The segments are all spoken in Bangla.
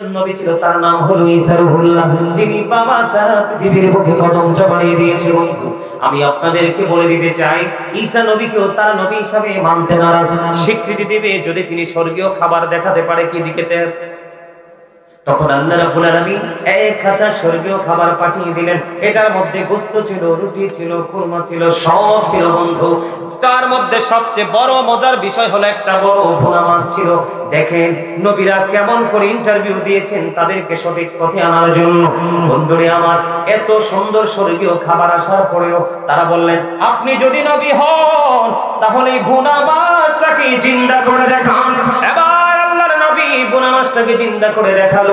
নবী ছিল, তার নাম হলো ঈসা রূহুল্লাহ, যিনি বাবা ছাড়া পৃথিবীর বুকে কদমটা বাড়িয়ে দিয়েছে। বন্ধু, আমি আপনাদেরকে বলে দিতে চাই, ঈসা নবীকেও তার নবী হিসাবে মানতে নারাজ, স্বীকৃতি দেবে যদি তিনি স্বর্গীয় খাবার দেখাতে পারে। কি দিকেতে? তখন আল্লাহ রাব্বুল আলামিন এক খাঁচা স্বর্গীয় খাবার পাঠিয়ে দিলেন। এটার মধ্যে গোশত ছিল, রুটি ছিল, কুরমা ছিল, সব ছিল। বন্ধু, তার মধ্যে সবচেয়ে বড় মজার বিষয় হলো একটা বড় ভুনা মাছ ছিল। দেখেন নবীরা কেমন করে ইন্টারভিউ দিয়েছেন তাদেরকে সঠিক পথে আনার জন্য। বন্ধুরে আমার, এত সুন্দর স্বর্গীয় খাবার আসার পরেও তারা বললেন, আপনি যদি নবী হন তাহলে এই ভুনা মাছটাকে জিন্দা করে দেখান। এবার আল্লাহর নবী ভুনা মাছটাকে জিন্দা করে দেখালো।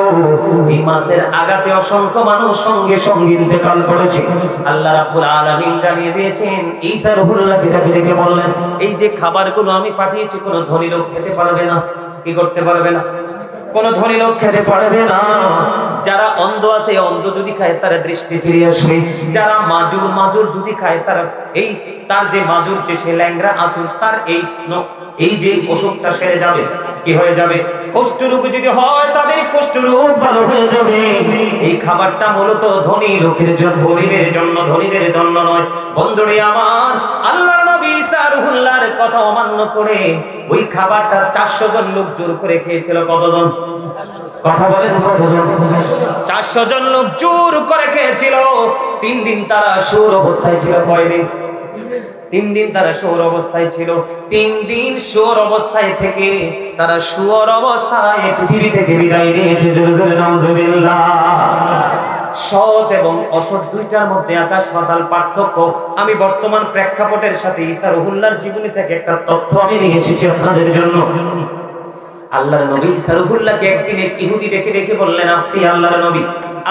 এই মাছের আঘাতে অসংখ্য মানুষ সঙ্গে সঙ্গে ইন্তেকাল করেছে। আল্লাহ রাব্বুল আলামিন জানিয়ে দিয়েছেন, ঈসা রূহুল্লাহকে ডেকে বললেন, এই যে খাবারগুলো আমি পাঠিয়েছি কোনো ধনী লোক খেতে পারবে না। কি করতে পারবে না? কোন ধনী লোক খেতে পারবে না। যারা অন্ধ আছে, অন্ধ যদি খায় তার দৃষ্টি ফিরে আসবে। যারা মাজুর যদি খায় তার যে মাজুর, যে সে ল্যাংরা আতুর, তার এই যে অসুখটা সেরে যাবে। কি হয়ে যাবে? কুষ্ঠরোগ যদি হয় তাদের কুষ্ঠরোগ ভালো হয়ে যাবে। এই খাবারটা মূলত ধনী লোকের জন্য, গরিবের জন্য, ধনীদের জন্য নয়। বন্ধুরে আমার, আল্লাহর নবী ঈসা রূহুল্লাহর কথা অমান্য করে ওই খাবারটা 400 জন লোক জোর করে খেয়েছিল। কতজন? কথা বলেন, কতজন? 400 জন লোক জোর করে খেয়েছিল। 3 দিন তারা সুর অবস্থায় ছিল। কয়দিন? 3 দিন তারা সুর অবস্থায় ছিল। 3 দিন সুর অবস্থায় থেকে তারা সুর অবস্থায় পৃথিবী থেকে বিদায় নিয়েছে। জোরে জোরে নাউজুবিল্লাহ। সৎ এবং অসৎ দুইটার মধ্যে আকাশ পাতাল পার্থক্য। আমি বর্তমান প্রেক্ষাপটের সাথে ঈসা রূহুল্লাহর জীবনী থেকে একটা তথ্য আমি নিয়ে এসেছি আপনাদের জন্য। আল্লাহর নবী ঈসা রূহুল্লাহকে একদিন এক ইহুদি ডেকে বললেন, আপনি আল্লাহর নবী,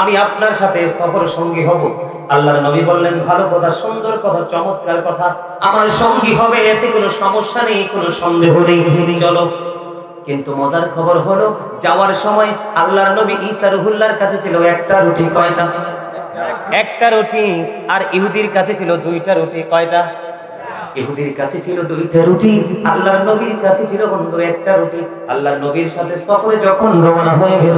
আমি আপনার সাথে সফর সঙ্গী হব। আল্লাহর নবী বললেন, ভালো কথা, সুন্দর কথা, চমৎকার কথা, আমার সঙ্গী হবে, এতে কোনো সমস্যা নেই, কোনো সন্দেহ নেই, চলো। কিন্তু মজার খবর হলো, যাওয়ার সময় আল্লাহর নবী ঈসা রূহুল্লাহর কাছে ছিল একটা রুটি। কয়টা? একটা রুটি। আর ইহুদির কাছে ছিল 2টা রুটি। কয়টা? ইহুদির কাছে ছিল 2টা রুটি, আল্লাহর নবীর কাছে ছিল বন্ধু একটা রুটি। আল্লাহর নবীর সাথে সফরে যখন রওনা হয়ে গেল,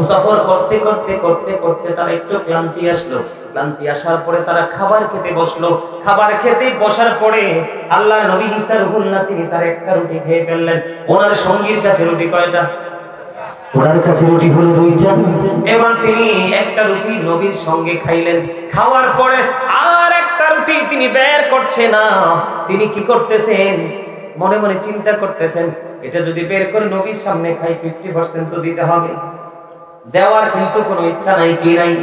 সফর করতে করতে করতে করতে তারা একটু ক্লান্তি আসলো। ক্লান্তি আসার পরে তারা খাবার খেতে বসলো। খাবার খেতে বসার পরে আল্লাহর নবী ঈসা রূহুল্লাহ তিনি তার একটা রুটি খেয়ে ফেললেন। ওনার সঙ্গীর কাছে রুটি কয়টা? ওনার কাছে রুটি হলো 2টা। এবার তিনি একটা রুটি নবীর সঙ্গে খাইলেন। খাওয়ার পরে আর একটা রুটি তিনি বের করছে না। তিনি কি করতেছেন? মনে মনে চিন্তা করতেছেন, এটা যদি বের করে নবীর সামনে খাই 50% তো দিতে হবে। দেওয়ার কিন্তু কোনো ইচ্ছা নাই। কি নাই?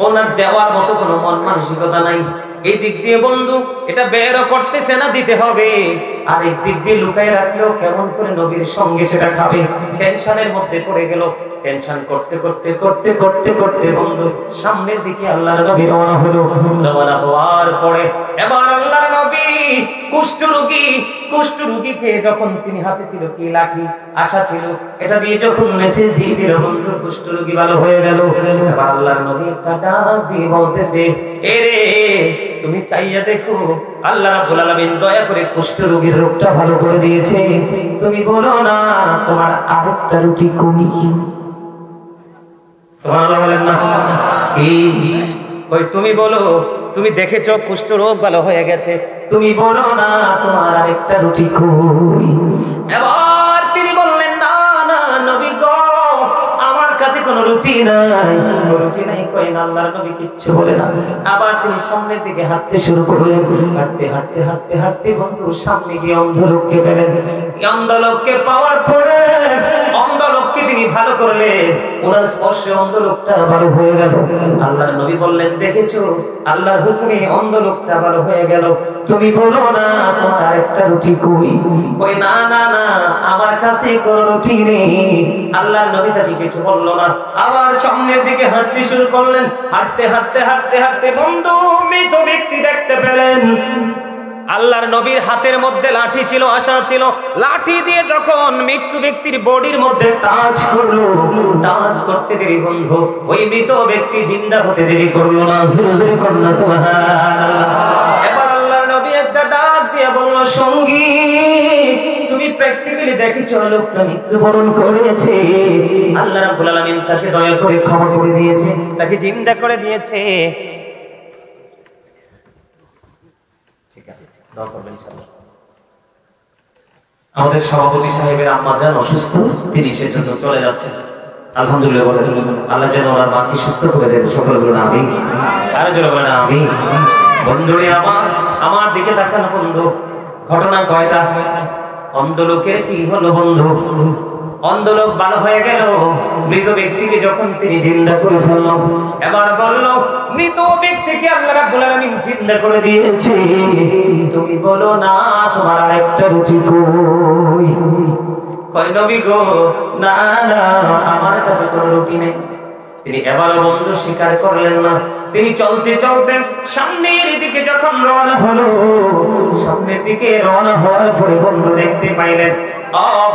ওনার দেওয়ার মতো কোনো মন মানসিকতা নাই। এই দিক দিয়ে বন্ধু এটা বেরও করতেছে না, দিতে হবে। আর এক দিক দিয়ে লুকায় রাখলেও কেমন করে নবীর সঙ্গে সেটা খাবে। টেনশনের মধ্যে পড়ে গেল। টেনশন করতে করতে করতে করতে করতে বন্ধু সামনের দিকে আল্লাহর নবী রওনা হলো। রওনা হওয়ার পরে এবার আল্লাহর নবী কুষ্ঠরোগীকে যখন তিনি হাতে ছিল কি লাঠি, আশা ছিল, এটা দিয়ে যখন মেসেজ দিয়ে দিল বন্ধু কুষ্ঠরোগী ভালো হয়ে গেল। এবার আল্লাহর নবী একটা ডাক দিয়ে বলতেছে, এরে তুমি চাইয়া দেখো, আল্লাহ রাব্বুল আলামিন দয়া করে কুষ্ঠরোগীর রোগটা ভালো করে দিয়েছে। তুমি বলো না তোমার আরেকটা রুটি কমি। সুবহানাল্লাহ বলেন না? কি ওই তুমি বলো, তুমি দেখেছো কুষ্ঠরোগ ভালো হয়ে গেছে, তুমি বলো না তোমার আরেকটা রুটি কই। এবার তিনি বললেন, না না নবী গো, আমার কাছে কোনো রুটি নাই। রুটি নাই কই না, আল্লাহর নবী কিচ্ছু বলে না। আবার তিনি সামনের দিকে হাঁটতে শুরু করলেন। হাঁটতে হাঁটতে হাঁটতে হাঁটতে বন্ধু সামনে গিয়ে অন্ধ লোককে পেলেন। অন্ধ লোককে পাওয়ার পরে অন্ধ লোককে তিনি ভালো করলেন। ওনার স্পর্শে অন্ধ লোকটা ভালো হয়ে গেল। আল্লাহর নবী বললেন, দেখেছো আল্লাহর হুকুমে অন্ধ লোকটা ভালো হয়ে গেল, তুমি বলো না তোমার আরেকটা রুটি কই। কই না না না, আমার কাছে কোনো রুটি নেই। আল্লাহর নবী তাকে কিছু বললো না। আবার সামনের দিকে হাঁটতে শুরু করলেন। হাঁটতে হাঁটতে হাঁটতে হাঁটতে বন্ধু মৃত ব্যক্তি দেখতে পেলেন। আল্লাহর নবীর হাতের মধ্যে লাঠি ছিল, আশা ছিল। লাঠি দিয়ে যখন মৃত্যু ব্যক্তির বডির মধ্যে টাচ করলো, টাচ করতে দেরি বন্ধু ওই মৃত ব্যক্তি জিন্দা হতে দেরি করলো না। জোরে জোরে করুন সুবহানাল্লাহ। এবার আল্লাহর নবী একটা ডাক দিয়ে বলল, সঙ্গী তুমি প্র্যাকটিক্যালি দেখেছ লোকটা মৃত্যুবরণ করেছে, আল্লাহ রাব্বুল আলামিন তাকে দয়া করে ক্ষমা করে দিয়েছে, তাকে জিন্দা করে দিয়েছে। ঠিক আছে, দোয়া করবেন ইনশাআল্লাহ। আমাদের সভাপতি সাহেবের আম্মা জান অসুস্থ, তিনি সেজন্য চলে যাচ্ছেন। আলহামদুলিল্লাহ বলেন, আল্লাহ যেন ওনার মাকে সুস্থ করে দেন। সকলে বলেন আমিন। আরো জোরে বলেন আমিন। বন্ধুরে আমার দিকে তাকান বন্ধু। ঘটনা কয়টা? অন্ধ লোকের কি হলো বন্ধু? অন্ধ লোক ভালো হয়ে গেল, মৃত ব্যক্তিকে যখন তিনি জিন্দা করে ফেলল, এবার বলল মৃত ব্যক্তিকে আল্লাহ রাব্বুল আলামিন জিন্দা করে দিয়েছে, তুমি বলো না তোমার আরেকটা রুটি কই? কয় নবী গো, না না আমার কাছে কোনো রুটি নেই। তিনি এবারও বন্ধু স্বীকার করলেন না। তিনি চলতে চলতে সামনের দিকে যখন রওনা হলো, সামনের দিকে রওনা হওয়ার পরে বন্ধু দেখতে পাইলেন,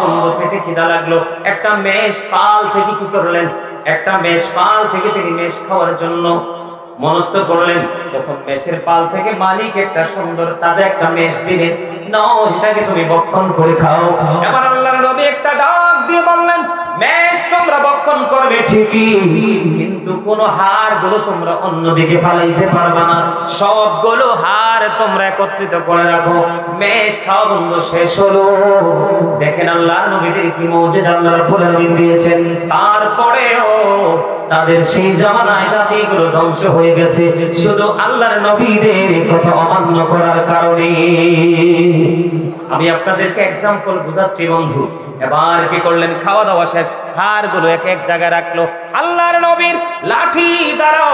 বন্ধু পেটে খিদা লাগলো। একটা মেষ পাল থেকে কি করলেন? একটা মেষ পাল থেকে তিনি মেষ খাওয়ার জন্য মনস্থ করলেন। তখন মেষের পাল থেকে মালিক একটা সুন্দর তাজা একটা মেষ দিলেন, নাও সেটাকে তুমি ভক্ষণ করে খাও। এবার আল্লাহর নবী একটা ডাক দিয়ে বললেন, মেষ তোমরা ভক্ষণ করবে ঠিকই, কিন্তু কোন হাড় গুলো তোমরা অন্যদিকে ফালাইতে পারবে না, সবগুলো হাড় তোমরা একত্রিত করে রাখো। মেষ খাওয়া বন্ধু শেষ হলো। দেখেন আল্লাহর নবীদের কি মুজিজা আল্লাহ রাব্বুল আলামিন দিয়েছেন। তারপরেও তাদের সেই জামানায় জাতিগুলো ধ্বংস হয়ে গেছে শুধু আল্লাহর নবীদের কথা অমান্য করার কারণে। আমি আপনাদেরকে এক্সাম্পল বুঝাচ্ছি বন্ধু। এবার কি করলেন? খাওয়া দাওয়া শেষ, হাড়গুলো এক এক জায়গায় রাখলো। আল্লাহর নবীর লাঠি দ্বারাও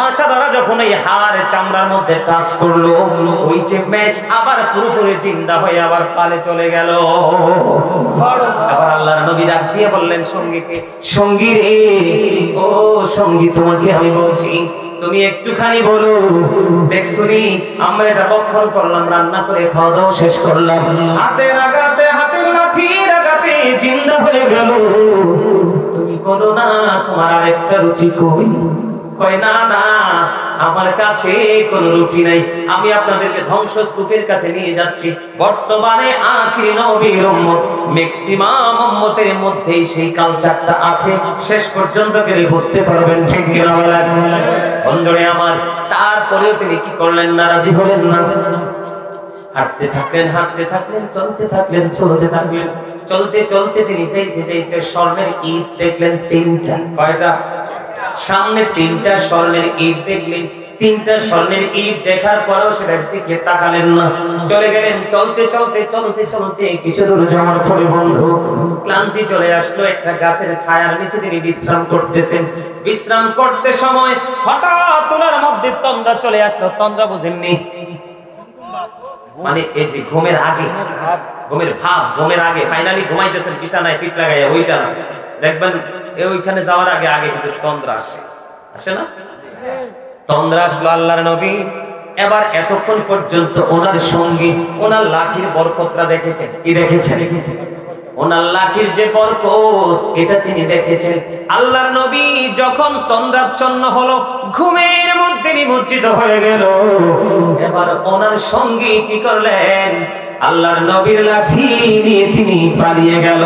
আশা দ্বারা যখন এই হাড় চামড়ার মধ্যে টাচ করলো, ওই যে মেষ আবার পুরোপুরি জিন্দা হয়ে আবার পালে চলে গেল। আবার আল্লাহর নবী ডাক দিয়ে বললেন সঙ্গীকে, সঙ্গী রে, ও সঙ্গী তোমাকে আমি বলছি, তুমি একটুখানি বলো, দেখছুনি আমরা এটা ভক্ষণ করলাম, রান্না করে খাওয়া দাওয়া শেষ করলাম, হাতের আঘাতে হাতের লাঠির আঘাতে জিন্দা হয়ে গেল, তুমি বলো না তোমার আরেকটা রুটি কই? কয় না না আমার কাছে কোনো রুটি নাই, আমি আপনাদেরকে ধ্বংসস্তূপের কাছে নিয়ে যাচ্ছি। বর্তমানে আখিরি নবীর উম্মত, ম্যাক্সিমাম উম্মতের মধ্যেই সেই কালচারটা আছে, শেষ পর্যন্ত গেলে বুঝতে পারবেন। ঠিক কিনা বলেন বন্ধুরে আমার? তারপরেও তিনি কি করলেন? নারাজি হলেন না। হাঁটতে থাকলেন, হাঁটতে থাকলেন, চলতে থাকলেন, চলতে থাকলেন। চলতে চলতে তিনি যাইতে যাইতে স্বর্ণের ইট দেখলেন তিনটা। কয়টা? সামনে তিনটা স্বর্ণের ইট দেখলেন। তিনটা স্বর্ণের ইট দেখার পরেও সেটার দিকে তাকালেন না, চলে গেলেন। চলতে চলতে চলতে চলতে কিছু দূর যাওয়ার পরে বন্ধু ক্লান্তি চলে আসলো। একটা গাছের ছায়ার নিচে তিনি বিশ্রাম করতেছেন। বিশ্রাম করতে সময় হঠাৎ ওনার মধ্যে তন্দ্রা চলে আসলো। তন্দ্রা বুঝেননি? মানে এই যে ঘুমের আগে, ঘুমের ভাব, ঘুমের আগে ফাইনালি ঘুমাইতেছেন বিছানায় ফিট লাগাইয়া, ওইটা না। দেখবেন ওইখানে যাওয়ার আগে আগে কিন্তু তন্দ্রা আসে, আসে না? তন্দ্রা আসলো আল্লাহর নবী। এবার এতক্ষণ পর্যন্ত ওনার সঙ্গী ওনার লাঠির বরকতরা দেখেছেন। কি দেখেছেন? ওনার লাঠির যে বরকত, এটা তিনি দেখেছেন। আল্লাহর নবী যখন তন্দ্রাচ্ছন্ন হলো, ঘুমের মধ্যে নিমজ্জিত হয়ে গেল, এবার ওনার সঙ্গী কি করলেন? আল্লাহর নবীর লাঠি নিয়ে তিনি পালিয়ে গেল।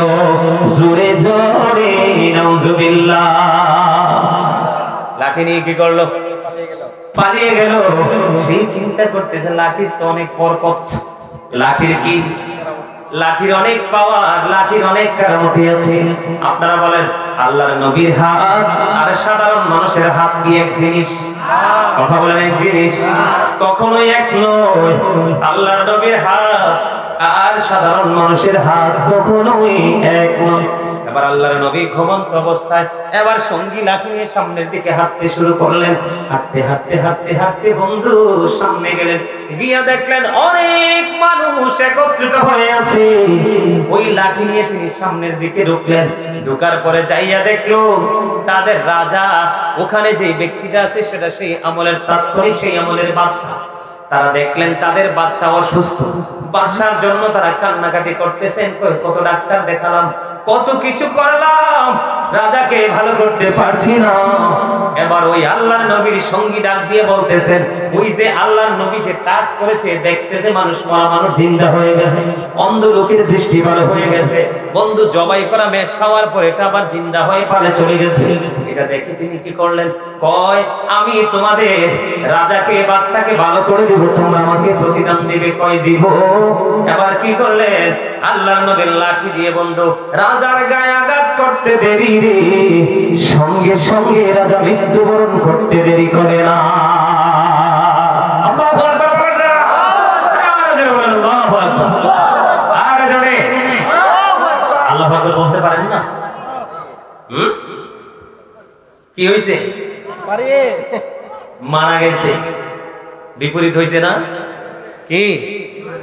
জোরে জোরে নাউজুবিল্লাহ। লাঠি নিয়ে কি করলো? পালিয়ে গেল। সেই চিন্তা করতেছে লাঠির তো অনেক বরকত, লাঠির কি? লাঠির অনেক পাওয়ার, লাঠির অনেক কারামতি আছে। আপনারা বলেন আল্লাহর নবীর হাত আর সাধারণ মানুষের হাত কি এক জিনিস? কথা বলেন এক জিনিস? কখনোই এক নয়। আল্লাহর নবীর হাত আর সাধারণ মানুষের হাত কখনোই এক নয়। এবার আল্লাহর নবী ঘুমন্ত অবস্থায় এবার সঙ্গী লাঠি নিয়ে সামনের দিকে হাঁটতে শুরু করলেন। হাঁটতে হাঁটতে হাঁটতে হাঁটতে বন্ধু সামনে গেলেন, গিয়া দেখলেন অনেক মানুষ একত্রিত হয়ে আছে। ওই লাঠি নিয়ে তিনি সামনের দিকে ঢুকলেন। ঢুকার পরে যাইয়া দেখলো তাদের রাজা, ওখানে যে ব্যক্তিটা আছে সেটা সেই আমলের তাৎক্ষণিক সেই আমলের বাদশা। তারা দেখলেন তাদের বাদশা অসুস্থ, বাদশার জন্য তারা কান্নাকাটি করতেছেন। কত ডাক্তার দেখালাম, কত কিছু করলাম, রাজাকে ভালো করতে পারছি না। এবার ওই আল্লাহর নবীর সঙ্গী ডাক দিয়ে বলতেছেন, ওই যে আল্লাহর নবী যে টাচ করেছে, দেখছে যে মানুষ মরা মানুষ জিন্দা হয়ে গেছে, অন্ধ লোকের দৃষ্টি ভালো হয়ে গেছে, বন্ধু জবাই করা মেষ খাওয়ার পর এটা আবার জিন্দা হয়ে পালে চলে গেছে। এটা দেখে তিনি কি করলেন, কয় আমি তোমাদের রাজাকে বাদশাকে ভালো করে দিব, তোমরা আমাকে প্রতিদান দিবে। কয় দিব। এবার কি করলেন, আল্লাহর নবীর লাঠি দিয়ে বন্ধু রাজার গায়ে আঘাত করতে দেরি রে, সঙ্গে সঙ্গে রাজা মৃত্যুবরণ করতে দেরি করে না। আল্লাহু আকবার বলতে পারেন না? কি হয়েছে? মারা গেছে, বিপরীত হয়েছে না? কি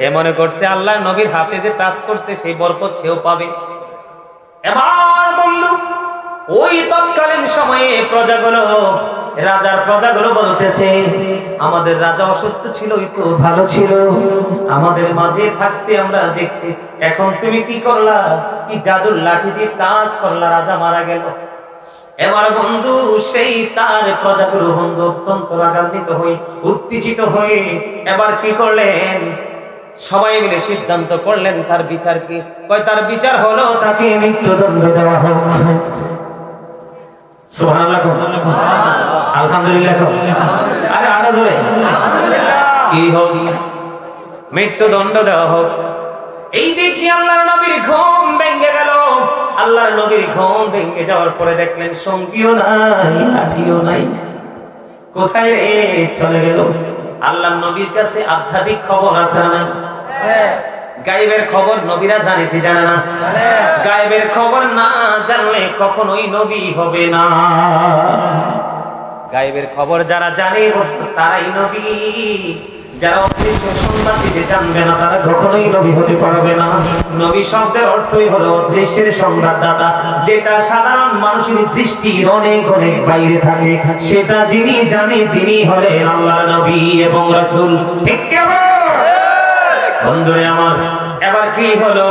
এ মনে করছে আল্লাহর নবীর হাতে যে টাচ করছে সেই বরকত সেও পাবে। এবার বন্ধু ওই তৎকালীন সময়ে প্রজাগুলো, রাজার প্রজাগুলো বলতেছে, আমাদের রাজা অসুস্থ ছিল, তো ভালো ছিল, আমাদের মাঝে থাকছে, আমরা দেখছি, এখন তুমি কি করলা, কি জাদুর লাঠি দিয়ে টাচ করলা, রাজা মারা গেল। এবার বন্ধু সেই তার প্রজাগুলো বন্ধু অত্যন্ত রাগান্বিত হয়ে উত্তেজিত হয়ে এবার কি করলেন, সবাই মিলে সিদ্ধান্ত করলেন তার বিচার কি। কয় তার বিচার হলো তাকে মৃত্যুদণ্ড দেওয়া হোক। সুবহানাল্লাহ, আলহামদুলিল্লাহ, আরে আরো জোরে কি হোক, মৃত্যুদণ্ড দেওয়া হোক। এই দিক দিয়ে আল্লাহর নবীর ঘুম ভেঙে গেল। আল্লাহর নবীর ঘুম ভেঙে যাওয়ার পরে দেখলেন সঙ্গীও নাই, লাঠিও নাই, কোথায় রে চলে গেল। আল্লাহর নবীর কাছে আধ্যাত্মিক খবর আছে না? গায়েবের খবর নবীরা জানে কি জানে না? গায়েবের খবর না জানলে কখনোই নবী হবে না। গায়েবের খবর যারা জানে তারাই নবী, যারা অদৃশ্য সংবাদ দিতে জানবে না তারা কখনোই নবী হতে পারবে না। নবী শব্দের অর্থই হলো অদৃশ্যের সংবাদদাতা, যেটা সাধারণ মানুষের দৃষ্টির অনেক অনেক বাইরে থাকে, সেটা যিনি জানে তিনি হলেন আল্লাহর নবী এবং রাসূল। ঠিক কি বন্ধুরে আমার? এবার কি হলো,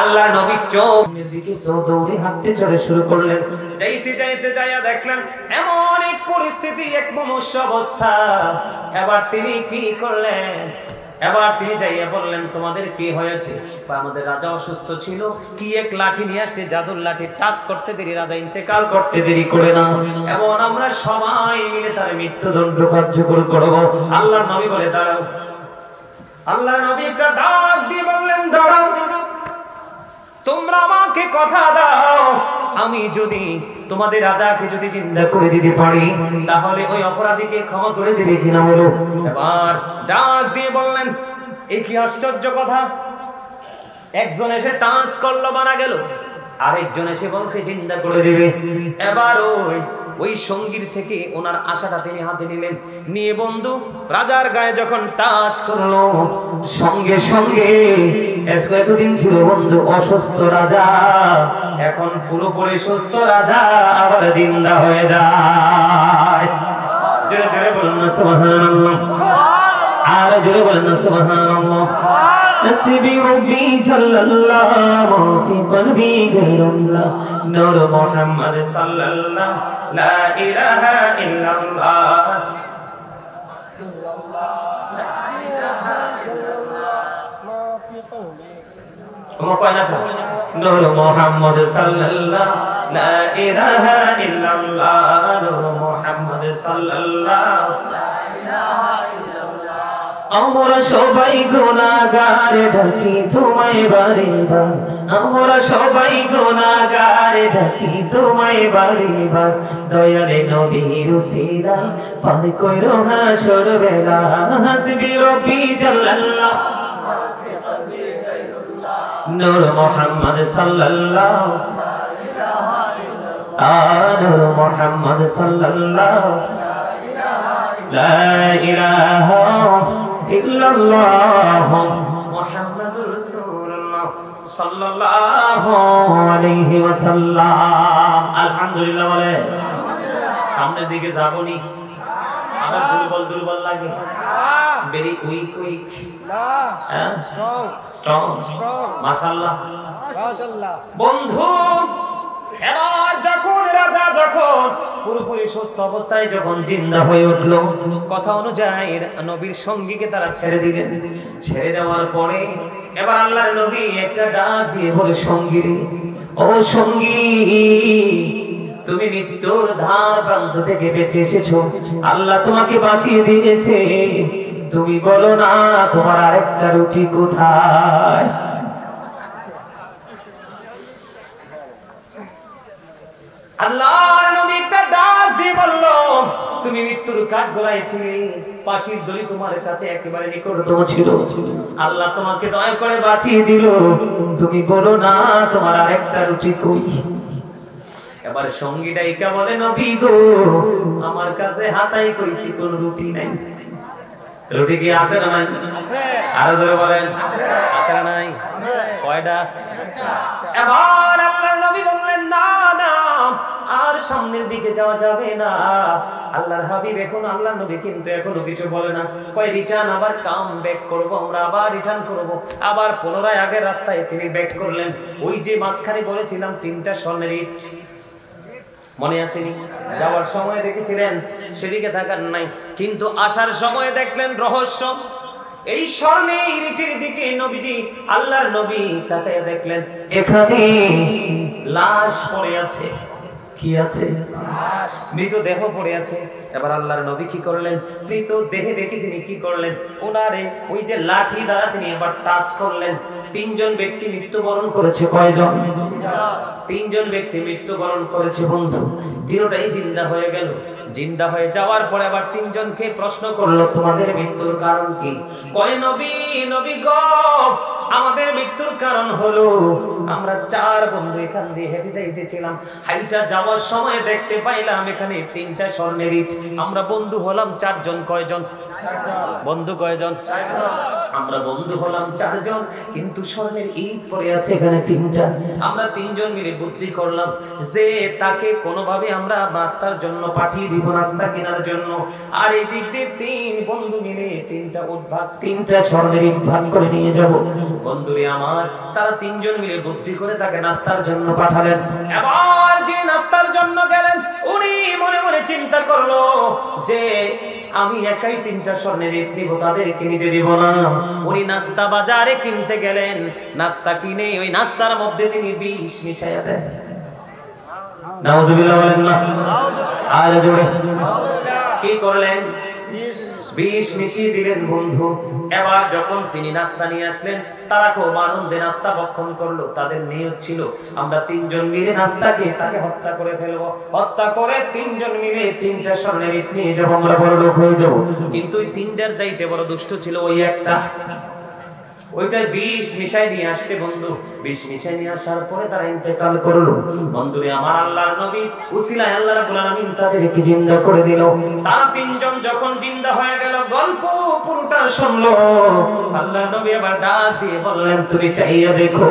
আল্লাহর নবী চোখের দিকে দৌড়ে হাঁটতে চলে শুরু করলেন। যাইতে যাইতে যাইয়া দেখলেন এমন এক পরিস্থিতি, এক মুমূর্ষু অবস্থা। এবার তিনি কি করলেন, এবার তিনি যাইয়া বললেন তোমাদের কি হয়েছে? আমাদের রাজা অসুস্থ ছিল, কি এক লাঠি নিয়ে আসছে, জাদুর লাঠি, টাচ করতে দেরি, রাজা ইন্তেকাল করতে দেরি করে না, এবং আমরা সবাই মিলে তার মৃত্যুদণ্ড কার্যকর করব। আল্লাহর নবী বলে দাঁড়াও। আল্লাহর নবী একটা ডাক দিয়ে বললেন দাঁড়াও, তোমরা আমাকে কথা দাও, আমি যদি তোমাদের রাজাকে যদি জিন্দা করে দিতে পারি তাহলে ওই অপরাধীকে ক্ষমা করে দিবে কিনা বলো। এবার ডাক দিয়ে বললেন এই কি আশ্চর্য কথা, একজন এসে টাচ করলো মারা গেল, আরেকজন এসে বলছে জিন্দা করে দিবে। এবার ওই সঙ্গীর থেকে ওনার আশাটা তিনি হাতে নিলেন, নিয়ে বন্ধু রাজার গায়ে যখন টাচ করলো সঙ্গে সঙ্গে, এতদিন ছিল বন্ধু অসুস্থ রাজা, এখন পুরোপুরি সুস্থ রাজা আবার জিন্দা হয়ে যায়। জোরে জোরে বলুন না সুবহানাল্লাহ, আর জোরে বলুন না সুবহানাল্লাহ। نسبي ربي جل الله في قلبي غير الله نور محمد صلى الله لا إله إلا الله لا إله إلا الله ما في قولي وما قلنا نور محمد صلى الله لا إله إلا الله نور محمد صلى الله لا إله إلا الله আমরা সবাই গুনাহগার ডাকি তোমায় বারে বার, আমরা সবাই গুনাহগার ডাকি তোমায় বারে বার, দয়ালে নবীর উসিলায় পার কইরো হাসর বেলা, হাসবি রব্বি জাল্লাল্লাহ নূর মুহাম্মদ সাল্লাল্লাহু নূর মুহাম্মদ সাল্লাল্লাহু লা ইলাহা ইল্লাল্লাহ মুহাম্মাদুর রাসূলুল্লাহ সাল্লাল্লাহু আলাইহি ওয়াসাল্লাম। আলহামদুলিল্লাহ বলে সামনের দিকে যাবনি, আমার দুর্বল দুর্বল লাগে, ভেরি উইক উইক না স্ট্রং স্ট্রং মাশাআল্লাহ মাশাআল্লাহ। বন্ধু এবার যখন রাজা যখন পুরোপুরি সুস্থ অবস্থায় যখন জিন্দা হয়ে উঠলো, কথা অনুযায়ী নবীর সঙ্গীকে তারা ছেড়ে দিলেন। ছেড়ে দেওয়ার পরে এবার আল্লাহর নবী একটা ডাক দিয়ে বলে, সঙ্গী রে, ও সঙ্গী, তুমি মৃত্যুর ধার প্রান্ত থেকে বেঁচে এসেছো, আল্লাহ তোমাকে বাঁচিয়ে দিয়েছে, তুমি বলো না তোমার আরেকটা রুটি কোথায়? আল্লাহর নবী একটা ডাক দিয়ে বলল, তুমি মৃত্যুর কাঠগড়ায় ছিলে, পাশির দড়ি তোমার কাছে একেবারে নিকটতম ছিল, আল্লাহ তোমাকে দয়া করে বাঁচিয়ে দিল, তুমি বলো না তোমার আরেকটা রুটি কই? এবার সঙ্গীটা ইকা বলে, নবী গো, আমার কাছে হাসাই কইছি কোন রুটি নাই। রুটি কি আছে না নাই? আছে। আরো জোরে বলেন, আছে না নাই? কয়টা? এবার আল্লাহর নবী বললেন, না না, আর সামনের দিকে যাওয়া যাবে না। আল্লাহর হাবিব এখন আল্লাহর নবী কিন্তু এখনো কিছু বলে না, কয় রিটার্ন, আবার কাম ব্যাক করব, আমরা আবার রিটার্ন করব। আবার পুনরায় আগের রাস্তায় তিনি ব্যাক করলেন। ওই যে মাঝখানে বলেছিলাম 3টা স্বর্ণের ইট, মনে আসেনি? যাওয়ার সময় দেখেছিলেন, সেদিকে তাকান নাই, কিন্তু আসার সময় দেখলেন রহস্য। এই স্বর্ণের ইটের দিকে নবীজি, আল্লাহর নবী তাকায়া দেখলেন এখানে লাশ পড়ে আছে। কি আছে? মৃতদেহ পড়ে আছে। এবার আল্লাহর নবী কি করলেন? মৃতদেহে দেখে তিনি কি করলেন? ওনারে ওই যে লাঠি দ্বারা তিনি এবার টাচ করলেন। 3জন ব্যক্তি মৃত্যুবরণ করেছে। কয়জন? 3জন ব্যক্তি মৃত্যুবরণ করেছে বন্ধু। তিনটাই জিন্দা হয়ে গেল। জিন্দা হয়ে যাওয়ার পরে আবার 3জনকে প্রশ্ন করলো, তোমাদের মৃত্যুর কারণ কি? কয় নবী, নবী গো, আমাদের মৃত্যুর কারণ হলো আমরা 4 বন্ধু এখান দিয়ে হেঁটে যাইতেছিলাম, হাইটা যাওয়ার সময় দেখতে পাইলাম এখানে 3টা স্বর্ণের ইট। আমরা বন্ধু হলাম 4 জন। কয়জন? 4 জন। বন্ধু কয়জন? 4 জন। আমরা বন্ধু হলাম 4 জন, কিন্তু স্বর্ণের ইট পড়ে আছে এখানে 3টা। আমরা 3 জন মিলে বুদ্ধি করলাম যে তাকে কোনোভাবে আমরা নাস্তার জন্য পাঠিয়ে দিব, নাস্তা কেনার জন্য। আর এই দিক দিয়ে 3 বন্ধু মিলে 3টা উদ্ভাগ, 3টা স্বর্ণের ইট ভাগ করে নিয়ে যাব। বন্ধুরে আমার, তারা 3 জন মিলে বুদ্ধি করে তাকে নাস্তার জন্য পাঠালেন। এবার যিনি নাস্তার জন্য গেলেন, উনি মনে মনে চিন্তা করলো যে আমি একাই 3টা স্বর্ণের ইট নিব, তাদেরকে নিতে দিব না। উনি নাস্তা বাজারে কিনতে গেলেন। নাস্তা কিনে ওই নাস্তার মধ্যে তিনি বিষ মিশাইয়া দেন। নাউজুবিল্লাহ বলেন না? আর জোরে কি করলেন? বিষ মিশিয়ে দিলেন বন্ধু। এবার যখন তিনি নাস্তা নিয়ে আসলেন, তারা খুব আনন্দে নাস্তা ভক্ষণ করলো। তাদের নিয়ত ছিল আমরা 3 জন মিলে নাস্তা খেয়ে তাকে হত্যা করে ফেলবো। হত্যা করে 3 জন মিলে 3টা স্বর্ণের ইট নিয়ে যাবো, আমরা বড় লোক হয়ে যাবো। কিন্তু ওই 3টার চাইতে বড় দুষ্ট ছিল ওই একটা। ওইটা বিষ মিশাই নিয়ে আসছে বন্ধু। বিষ মিশাই নিয়ে আসার পরে তারা ইন্তেকাল করলো। বন্ধুরে আমার, আল্লাহর নবী উসিলায় আল্লাহ রাব্বুল আলামিন তাদেরকে জিন্দা করে দিল। তারা 3 জন যখন জিন্দা হয়ে গেল, গল্প পুরোটা শুনলো। আল্লাহর নবী আবার ডাক দিয়ে বললেন, তুমি চাইয়া দেখো,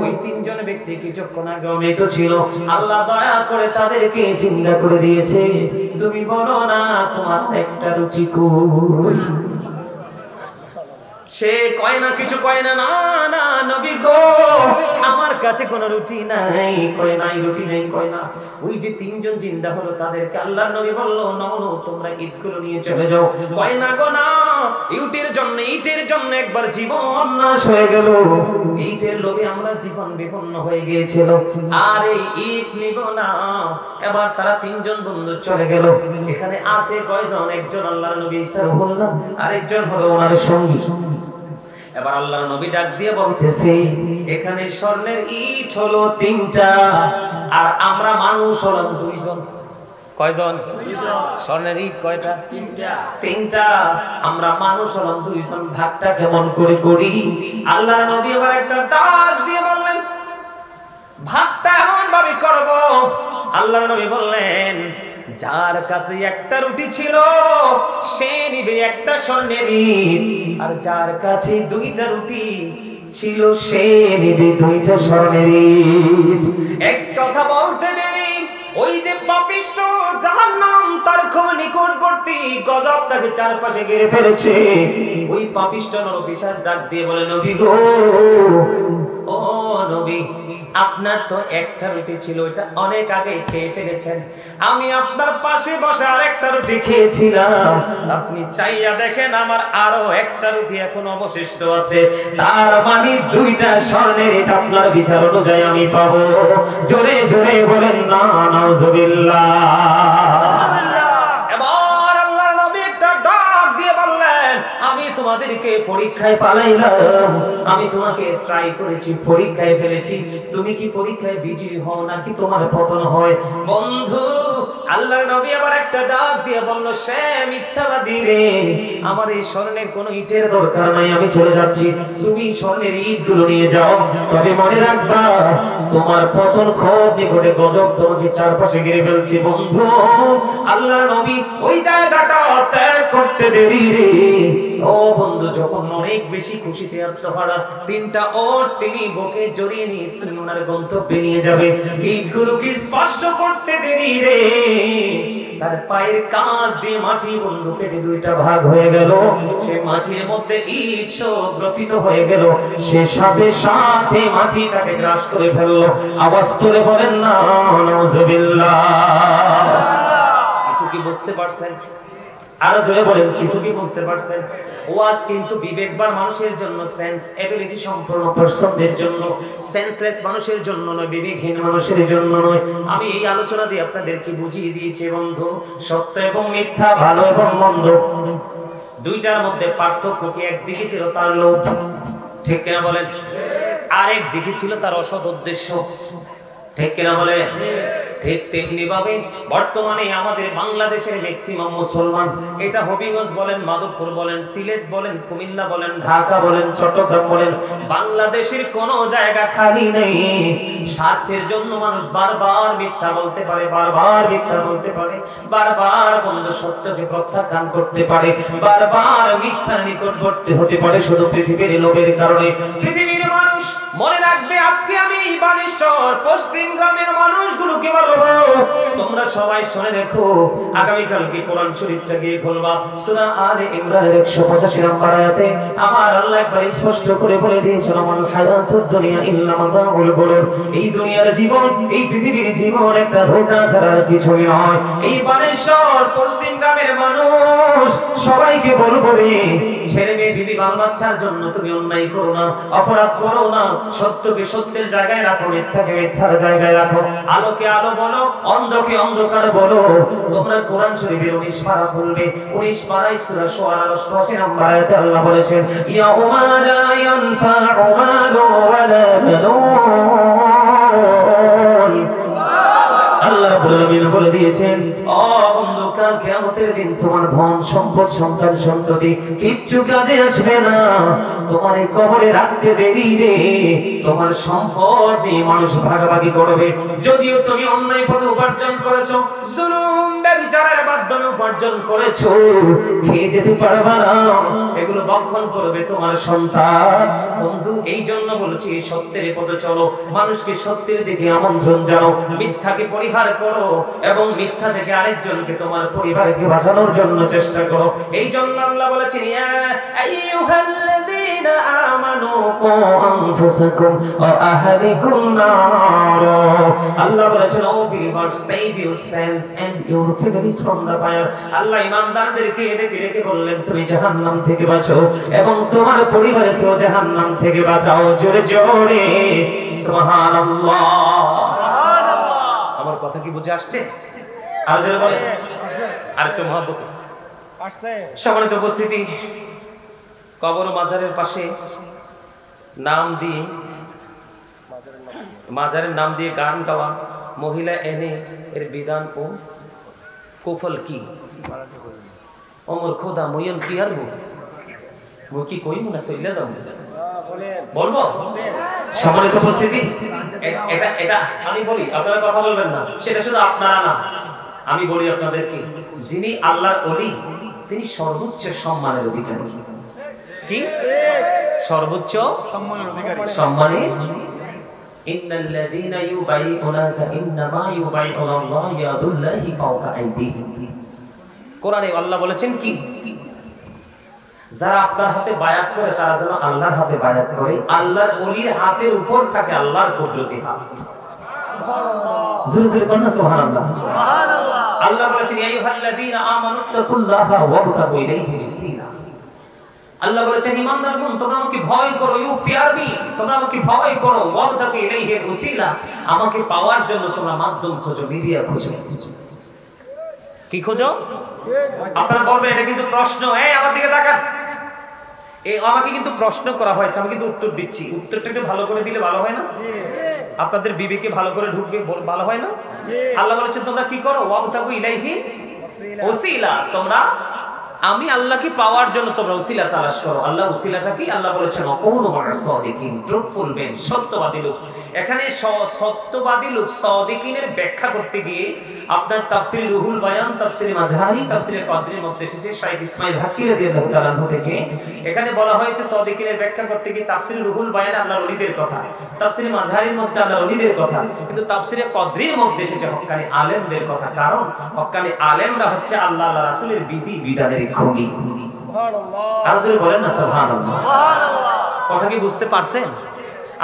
ওই 3 জন ব্যক্তি কিছুক্ষণ আগে মৃত ছিল, আল্লাহ দয়া করে তাদেরকে জিন্দা করে দিয়েছে, তুমি বলো না তোমার একটা রুটি কই? সে কয় না, কিছু কয় না, না না নবী গো, আমার কাছে কোনো রুটি নাই। কয় নাই, রুটি নাই, কয় না। ওই যে 3 জন জিন্দা হলো, তাদেরকে আল্লাহর নবী বলল, নাও নাও, তোমরা ইটগুলো নিয়ে চলে যাও। কয় না গো না, ইটের জন্য একবার জীবন নাশ হয়ে গেল। ইটের লোভে আমরা জীবন বিপন্ন হয়ে গিয়েছিল, আর এই ইট নিব না। এবার তারা 3 জন বন্ধু চলে গেল। এখানে আছে কয়জন? একজন আল্লাহর নবী ঈসা রুহুল্লাহ, আরেকজন হলো ওনার সঙ্গী। এবার আল্লাহর নবী ডাক দিয়ে বলতেছে, এখানে স্বর্ণের ইট হলো 3টা, আর আমরা মানুষ হলাম 2 জন। কয়জন? 2 জন। স্বর্ণের ইট কয়টা? 3টা। আমরা মানুষ হলাম 2 জন। ভাগটা কেমন করে করি? আল্লাহর নবী এবার একটা ডাক দিয়ে বললেন, ভাগটা এমন ভাবে করব। আল্লাহর নবী বললেন, যার কাছে একটা রুটি ছিল সে নিবে একটা স্বর্ণের ইট, আর যার কাছে 2টা রুটি ছিল সে নিবে 2টা স্বর্ণের ইট। এক কথা বলতে দেরি, ওই যে পাপিষ্ঠ জাহান্নাম তার খুব নিকটবর্তী, গজব তাকে চারপাশে ঘিরে ফেলেছে। ওই পাপিষ্ঠ নরপিশাচ ডাক দিয়ে বলে, নবী গো, ও নবী, আপনার তো একটা রুটি ছিল, ওটা অনেক আগে খেয়ে ফেলেছেন। আমি আপনার পাশে বসে আরেকটা রুটি খেয়েছিলাম, আপনি চাইয়া দেখেন আমার আরো একটা রুটি এখন অবশিষ্ট আছে। তার মানে দুইটা স্বর্ণের ইট আপনার বিচার অনুযায়ী আমি পাবো। জোরে জোরে বলেন না নাউজুবিল্লাহ। এবার আল্লাহর নবী একটা ডাক দিয়ে বললেন, আমি তোমাদেরকে পরীক্ষায় পালাইলাম, আমি তোমাকে ট্রাই করেছি, পরীক্ষায় ফেলেছি, তুমি কি পরীক্ষায় বিজয়ী হও নাকি তোমার পতন হয়? বন্ধু, আল্লাহর নবী আবার একটা ডাক দিয়ে বলল, সে মিথ্যাবাদী রে, আমার এই স্বর্ণের কোনো ইটের দরকার নাই, আমি চলে যাচ্ছি, তুমি স্বর্ণের ইটগুলো নিয়ে যাও, তবে মনে রাখবা তোমার পতন খুব নিকটে, গজব তোমাকে চারপাশে ঘিরে ফেলছে। বন্ধু, আল্লাহর নবী ওই জায়গাটা ত্যাগ করতে দেরি রে। ও বন্ধু, যখন অনেক বেশি খুশিতে আত্মহারা, তিনটা ওট তিনি বুকে জড়িয়ে নিয়ে তিনি ওনার গন্তব্যে নিয়ে যাবে, ইটগুলোকে স্পর্শ করতে দেরি রে, তার পায়ের কাঁচ দিয়ে মাটি বন্ধু কেটে দুইটা ভাগ হয়ে গেল, সে মাটির মধ্যে ইট সব গ্রথিত হয়ে গেল, সে সাথে সাথে মাটি তাকে গ্রাস করে ফেললো। আওয়াজ তুলে বলেন না নাউজুবিল্লাহ। কিছু কি বুঝতে পারছেন? আরো জোরে বলেন, কিছু কি বুঝতে পারছেন? ওয়াজ কিন্তু বিবেকবান মানুষের জন্য, সেন্স এবিলিটি সম্পন্ন পারসনদের জন্য, সেন্সলেস মানুষের জন্য নয়, বিবেকহীন মানুষের জন্য নয়। আমি এই আলোচনা দিয়ে আপনাদেরকে বুঝিয়ে দিয়েছি বন্ধু, সত্য এবং মিথ্যা, ভালো এবং মন্দ, দুইটার মধ্যে পার্থক্য কি? একদিকে ছিল তার লোভ, ঠিক কিনা বলেন, আরেক দিকে ছিল তার অসৎ উদ্দেশ্য, ঠিক কিনা বলেন? ঠিক তেমনি ভাবে বর্তমানে আমাদের বাংলাদেশের ম্যাক্সিমাম মুসলমান, এটা হবিগঞ্জ বলেন, মাধবপুর বলেন, সিলেট বলেন, কুমিল্লা বলেন, ঢাকা বলেন, চট্টগ্রাম বলেন, বাংলাদেশের কোন জায়গা খালি নেই। স্বার্থের জন্য মানুষ বারবার মিথ্যা বলতে পারে, বারবার মিথ্যা বলতে পারে, বারবার বন্ধু সত্যকে প্রত্যাখ্যান করতে পারে, বারবার মিথ্যার নিকটবর্তী হতে পারে, শুধু পৃথিবীর লোভের কারণে। পৃথিবীর মানুষ মনে রাখবে, আজকে আমি বানেশ্বর পশ্চিম গ্রামের মানুষগুলোকে বলবো, তোমরা সবাই শুনে দেখো, আগামীকালকে কোরআন শরীফটা গিয়ে খুলবা, সূরা আলে ইমরানের 185 নম্বর আয়াতে আমার আল্লাহ একবার স্পষ্ট করে বলে দিয়েছেন, আমাল হায়াতুদ দুনিয়া ইল্লা মাতাউল গুরুর, এই দুনিয়ার জীবন, এই পৃথিবীর জীবন একটা ধোঁকা ছাড়া কিছুই নয়। এই বানেশ্বর পশ্চিম গ্রামের মানুষ সবাইকে বলবো রে, ছেলে মেয়ে বিবি বাল বাচ্চার জন্য তুমি অন্যায় করো না, অপরাধ করো না, সত্যকে সত্যের জায়গায় রাখো, মিথ্যাকে মিথ্যার জায়গায় রাখো, আলোকে আলো বলো, অন্ধকে অন্ধকার বলো। তোমরা কোরআন শরীফের 19 পারা খুলবে, 19 পারায় সূরা শুআরা 88 নম্বর আয়াতে আল্লাহ বলেছেন, ইয়াউমা লা ইয়ানফা'ু মালু ওয়ালা বানুন। আল্লাহ রাব্বুল আলামিন বলে দিয়েছেন, ও বন্ধু, কাল কিয়ামতের দিন তোমার ধন সম্পদ সন্তান সন্ততি কিচ্ছু কাজে আসবে না, তোমার এই কবরে রাখতে দেরি রে, তোমার সম্পদ নিয়ে মানুষ ভাগাভাগি করবে। যদিও তুমি অন্যায় পথে উপার্জন করেছো, জুলুম ব্যভিচারের মাধ্যমে উপার্জন করেছো, খেয়ে যেতে পারবে না, এগুলো ভক্ষণ করবে তোমার সন্তান। বন্ধু, এই জন্য বলছি, সত্যের পথে চলো, মানুষকে সত্যের দিকে আমন্ত্রণ জানাও, মিথ্যাকে পরিহার করো, এবং মিথ্যা থেকে আরেকজনকে, তোমার পরিবারকে বাঁচানোর জন্য চেষ্টা করো। এই জন্য আল্লাহ বলেছেন, ইয়া আইয়ুহাল্লাযীনা আমানু কু আনফুসাকুম ওয়া আহলিকুম নার। আল্লাহ বলেছেন, ও believers, save yourself and your families from the fire। আল্লাহ ঈমানদারদেরকে ডেকে ডেকে বললেন, তুমি জাহান্নাম থেকে বাঁচাও এবং তোমার পরিবারকেও জাহান্নাম থেকে বাঁচাও। জোরে জোরে সুবহানাল্লাহ। আমার কথা কি বুঝে আসছে? আর জোরে বলেন, আরেকটু মহব্বত আসছে। সম্মানিত উপস্থিতি, কবর মাজারের পাশে নাম দিয়ে, মাজারের নাম দিয়ে গান গাওয়া, মহিলা এনে এর বিধান ও কুফল কি? অমর খোদা ময়ন কি আর মু কি কই না চলে যাও বলবো? সম্মানিত উপস্থিতি, এটা এটা আমি বলি, আপনারা কথা বলবেন না, সেটা শুধু আপনারা না, আমি বলি আপনাদেরকে, যিনি আল্লাহর ওলি তিনি সর্বোচ্চ সম্মানের অধিকারী। কি সর্বোচ্চ সম্মানের? ইন্নাল্লাযীনা ইউবাইউনাকা ইন্নামা ইউবাইউনাল্লাহু ইয়াদুল্লাহি ফাওকা আইদিহিম। কোরআনে আল্লাহ বলেছেন কি? যারা আপনার হাতে বায়াত করে তারা যেন আল্লাহর হাতে বায়াত করে, আল্লাহর ওলির হাতের উপর থাকে আল্লাহর কুদরতি হাত। জোরে জোরে বলেন না সুবহানাল্লাহ। আল্লাহ বলেছেন ইয়া আইয়ুহাল্লাযীনা আমানুত্তাকুল্লাহা ওয়াবতাগু ইলাইহি ওয়াসিলা। আল্লাহ বলেছেন ঈমানদারগণ তোমরা আমাকে ভয় করো, ইউ ফিয়ার মি, তোমরা আমাকে ভয় করো, ওয়াবতাগু ইলাইহি ওয়াসিলা, আমাকে পাওয়ার জন্য তোমরা মাধ্যম খোঁজো, মিডিয়া খোঁজো। কি খোঁজো? আপনারা বলবেন এটা কিন্তু প্রশ্ন, এই আমার দিকে তাকান, এই আমাকে কিন্তু প্রশ্ন করা হয়েছে, আমি কিন্তু উত্তর দিচ্ছি, উত্তরটা একটু ভালো করে দিলে ভালো হয় না? আপনাদের বিবেকে ভালো করে ঢুকবে, ভালো হয় না? আল্লাহ বলেছেন তোমরা কি করো? ওয়াবতাগু ইলাইহি ওসিলা, তোমরা আমি আল্লাহকে পাওয়ার জন্য তোমরা উসিলা তালাশ করো। আল্লাহ উসিলাটা কি? আল্লাহ বলেছেন অকুনু মা'আস সাদিকিন, ট্রুথফুল বেন, সত্যবাদী লোক। এখানে সত্যবাদী লোক সাদিকিনের ব্যাখ্যা করতে গিয়ে আপনার তাফসীরে রুহুল বায়ান, তাফসীরে মাযহারি, তাফসীরে কদরির মধ্যে এসেছে শাইখ ইসমাইল হাক্কি রাদিয়াল্লাহু তাআলা আনহু থেকে এখানে বলা হয়েছে সাদিকিনের ব্যাখ্যা করতে গিয়ে তাফসীরে রুহুল বায়ানে আল্লাহর ওলিদের কথা, তাফসীরে মাযহারির মধ্যে আল্লাহর ওলিদের কথা, কিন্তু তাফসীরে কদরির মধ্যে এসেছে হক্কানি আলেমদের কথা। কারণ হক্কানি আলেমরা হচ্ছে আল্লাহ আল্লাহ রাসূলের বিধি বিধানের খুবই। সুবহানাল্লাহ। আর জোরে বলেন না সুবহানাল্লাহ। কথা কি বুঝতে পারছেন?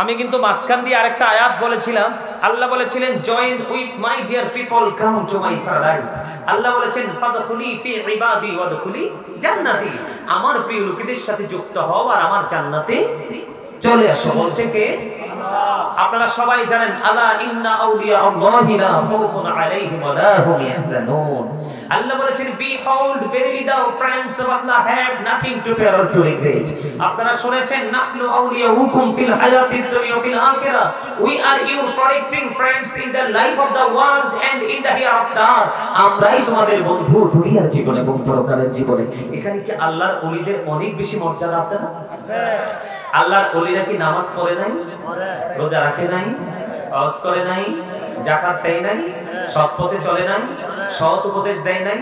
আমি কিন্তু মাঝখান দিয়ে আরেকটা আয়াত বলেছিলাম। আল্লাহ বলেছিলেন join with my dear people, come to my paradise. আল্লাহ বলেছেন ফাদখুলি ফি ইবাদি ওয়াদখুলি জান্নাতি, আমার প্রিয় লোকেদের সাথে যুক্ত হও আর আমার জান্নাতে চলে আসো। বলছে কে? আপনারা সবাই জানেন আলা ইন্না আউলিয়া আল্লাহি লা খাউফুন আলাইহিম ওয়া লা হুম ইয়াহজানুন। আল্লাহ বলেছেন behold verily the friends of Allah have nothing to fear or to regret। আপনারা শুনেছেন নাহনু আউলিয়াউকুম ফিল হায়াতিদ দুনিয়া feel আখিরাহ, we are your protecting friends in the life of the world and in the hereafter। আমরাই তোমাদের বন্ধু দুনিয়ার জীবনে এবং পরকালের জীবনে। এখানে কি আল্লাহর ওলিদের অনেক বেশি মর্যাদা আছে না? আছে। আল্লাহর ওলিরা কি নামাজ পড়ে নাই, রোজা রাখে নাই, হজ করে নাই, যাকাত দেয় নাই, সৎ পথে চলে নাই, সৎ উপদেশ দেয় নাই,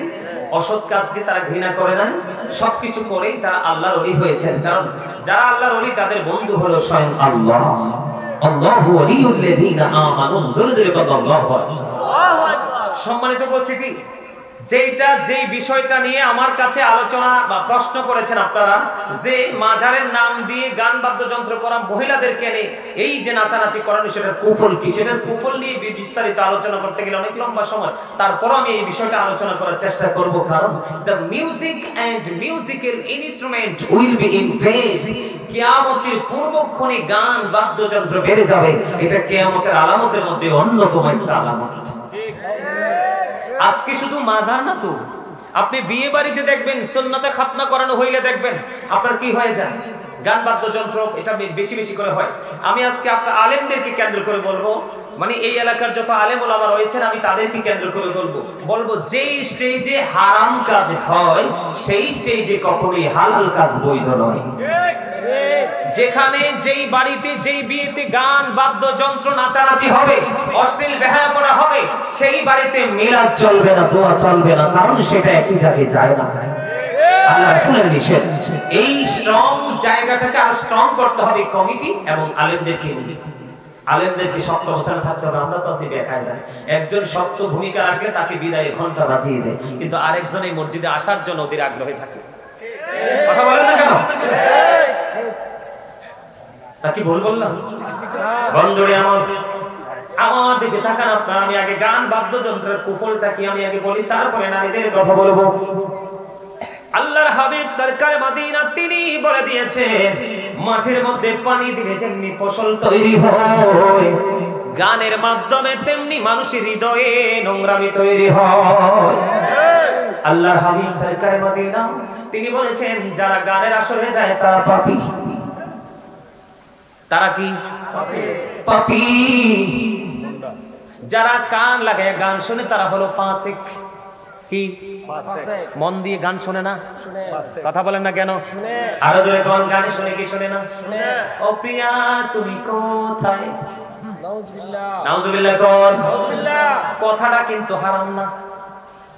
অসৎ কাজকে তারা ঘৃণা করে নাই, সবকিছু করেই তারা আল্লাহর ওলি হয়েছেন। কারণ যারা আল্লাহর ওলি তাদের বন্ধু হলো স্বয়ং আল্লাহ। আল্লাহু ওয়ালিউল্লাযীনা আমানু। জোরে জোরে বলেন আল্লাহু আকবার। সম্মানিত উপস্থিতি, যেই বিষয়টা নিয়ে আমার কাছে আলোচনা বা প্রশ্ন করেছেন আপনারা, যে মাজারের নাম দিয়ে গান বাদ্যযন্ত্র করা মহিলাদেরকে নিয়ে এই যে নাচানাচি করানো, সেটার কুফল কি, সেটার কুফল নিয়ে বিস্তারিত আলোচনা করতে গেলে অনেক লম্বা সময়। তারপরও আমি এই বিষয়টা আলোচনা করার চেষ্টা করব, কারণ the music and musical instrument will be impressed. কিয়ামতের পূর্বক্ষণে গান বাদ্যযন্ত্র বেড়ে যাবে, এটা কিয়ামতের আলামতের মধ্যে অন্যতম একটা আলামত। আজকে শুধু মাজার না তো, আপনি বিয়ে বাড়িতে দেখবেন, সুন্নাতে খাতনা করানো হইলে দেখবেন আপনার কি হয়ে যায়, গান বাদ্যযন্ত্র এটা বেশি বেশি করে হয়। আমি আজকে আপনার আলেমদেরকে কেন্দ্র করে বলবো, মানে এই এলাকার যত আলেম ওলামা রয়েছেন আমি তাদেরকে কেন্দ্র করে বলবো যেই স্টেজে হারাম কাজ হয় সেই স্টেজে কখনোই হালাল কাজ বৈধ নয়। যেখানে যেই বাড়িতে যেই বিয়েতে গান বাদ্যযন্ত্র নাচানাচি হবে, অশ্লীল বেহায়া করা হবে, সেই বাড়িতে মিলাদ চলবে না, দোয়া চলবে না, কারণ সেটা একই জায়গায় যায় না। আল্লাহ রাসূলের নিষেধ। এই স্ট্রং জায়গাটাকে আরো স্ট্রং করতে হবে কমিটি এবং আলেমদেরকে নিয়ে। আলেমদেরকে শক্ত অবস্থানে থাকতে হবে। আমরা তো আছি বেকায়দায়, একজন শক্ত ভূমিকা রাখলে তাকে বিদায় ঘন্টা বাজিয়ে দেয়, কিন্তু আরেকজন এই মসজিদে আসার জন্য ওদের আগ্রহী থাকে। কথা বলেন না কেন? তাকে ভুল বললাম? বন্ধুরে আমার দিকে তাকান আপনারা। আমি আগে গান বাদ্যযন্ত্রের কুফলটা কি আমি আগে বলি, তারপরে নারীদের কথা বলবো। আল্লাহর হাবিব সরকার মদিনা তিনি বলে দিয়েছেন, মাঠের মধ্যে পানি দিলে যেমনি ফসল তৈরি হয়, গানের মাধ্যমে তেমনি মানুষের হৃদয়ে নোংরামি তৈরি হয়। আল্লাহর হাবিব সরকার মদিনা তিনি বলেছেন, যারা গানের আসরে যায় তারা পাপী। তারা কি? পাপী। যারা কান লাগায় গান শুনে তারা হলো ফাসিক। কি? মন দিয়ে গান শুনে না? কথা বলেন না কেন? আরো জোরে কোন গান শুনে কি শুনে না? ও প্রিয়া তুমি কোথায়? নাউজুবিল্লাহ। নাউজুবিল্লাহ কোন? কথাটা কিন্তু হারাম না।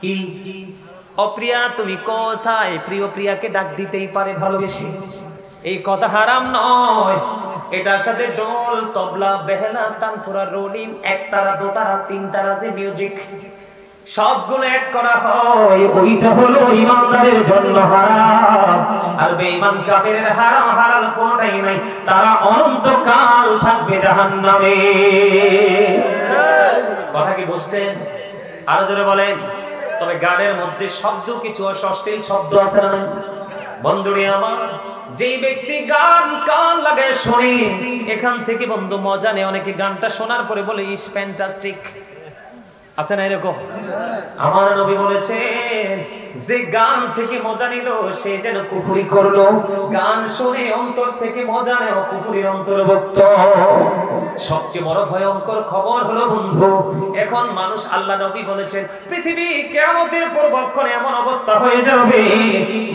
কি? ও প্রিয়া তুমি কোথায়? প্রিয় প্রিয়াকে ডাক দিতেই পারে ভালোবেসে, এই কথা হারাম নয়। এটার সাথে ঢোল, তবলা, বেহেলা, তানপুরা, রোলিন, একতারা, দোতারা, তিনতারা যে মিউজিক, সবগুলো এক করা হয়, ওইটা হলো ইমানদারের জন্য হারাম। আর বেঈমান কাফেরের হারাম হালাল কোনটাই নাই, তারা অনন্তকাল থাকবে জাহান্নামে। কথা কি বুঝছেন? আরো জোরে বলেন। তবে গানের মধ্যে শব্দ কিছু অশ্লীল শব্দ আছে না? বন্ধুরে আমার, যেই ব্যক্তি গান কান লাগায় শোনে, এখান থেকে বন্ধু মজা নেই। অনেকে গানটা শোনার পরে বলে ইস ফ্যান্টাস্টিক, আছে না এরকম? আমার নবী বলেছেন যে গান থেকে মজা নিল সে যেন কুফরি করলো। গান শুনে অন্তর থেকে মজা নেওয়া কুফরির অন্তর্ভুক্ত। সবচেয়ে বড় ভয়ঙ্কর খবর হলো বন্ধু, এখন মানুষ, আল্লাহ নবী বলেছেন পৃথিবী কিয়ামতের পূর্বক্ষণে এমন অবস্থা হয়ে যাবে,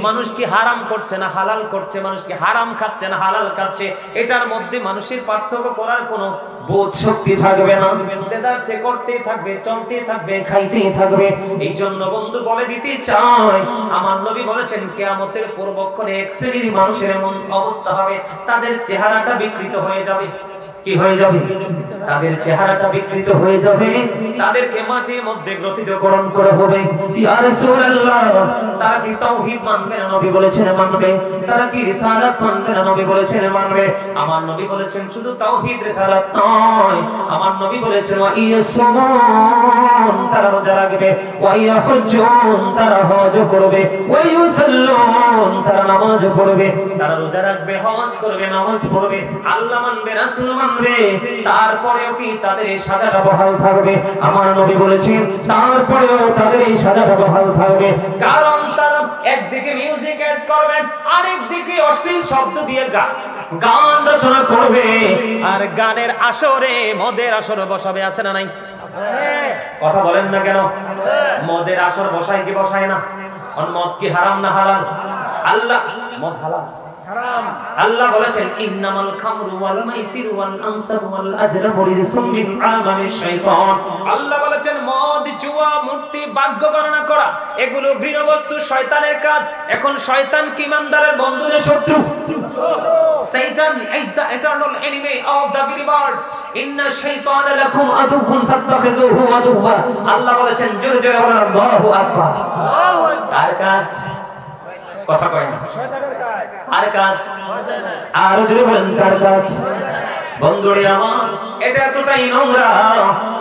মানুষ কি হারাম করছে না হালাল করছে, মানুষ কি হারাম খাচ্ছে না হালাল খাচ্ছে, এটার মধ্যে মানুষের পার্থক্য করার কোনো বোধ শক্তি থাকবে না। দেদারছে করতেই থাকবে, চলতেই থাকবে, খাইতেই থাকবে। এই জন্য বন্ধু বলে দিতে চাই, আমার নবী বলেছেন কিয়ামতের পূর্বক্ষণে এক শ্রেণীর মানুষের এমন অবস্থা হবে, তাদের চেহারাটা বিকৃত হয়ে যাবে। কি হয়ে যাবে? তাদের চেহারাটা বিকৃত হয়ে যাবে, তাদেরকে মাটির মধ্যে গ্রথিতকরণ করা হবে। ইয়া রাসূলুল্লাহ, তারা কি তাওহীদ মানবে না? নবী বলেছেন মানবে। তারা কি রিসালাত মানবে না? নবী বলেছেন মানবে। আমার নবী বলেছেন শুধু তাওহীদ রিসালাত নয়, আমার নবী বলেছেন ওয়া ইয়াসুমুন, তারা রোজা রাখবে, ওয়া ইয়াহুজ্জুন, তারা হজ করবে, ওয়া ইউসাল্লুন, তারা নামাজ পড়বে। তারা রোজা রাখবে, হজ করবে, নামাজ পড়বে, আল্লাহ মানবে, রাসূল মানবে, তারপরেও কি তাদের এই সাজাটা বহাল থাকবে? আমার নবী বলেছেন তারপরেও তাদের এই সাজাটা বহাল থাকবে, কারণ তারা একদিকে মিউজিক এড করবে, আরেকদিকে অশ্লীল শব্দ দিয়ে গান রচনা করবে, আর গানের আসরে মদের আসর বসাবে। আছে না নাই? কথা বলেন না কেন? মদের আসর বসায় কি বসায় না? মদ কি হারাম না হালাল? আল্লাহ, মদ হালাল, আল্লাহ বলেছেন ইন্নামাল খামরু ওয়াল মাইসিরু ওয়াল আনসাবু ওয়াল আজলামু রিজসুম মিন আমালিশ শাইতান। আল্লাহ বলেছেন মদ, জুয়া, মূর্তি, বাদ্য গণনা করা এগুলো ঘৃণ্য বস্তু, শয়তানের কাজ। এখন শয়তান কি ইমানদারের বন্ধু না শত্রু? Satan is the eternal enemy of the believers. Inna shaytana lakum aduwwun fattakhizuhu aduwwa। আল্লাহ বলেছেন, জোরে জোরে বলেন আল্লাহু আকবার। কার কাজ? কথা কয় না। আর কাজ? আর জোরে বলেন কার কাজ? বন্ধুরে আমার, এটা এতটাই নোংরা।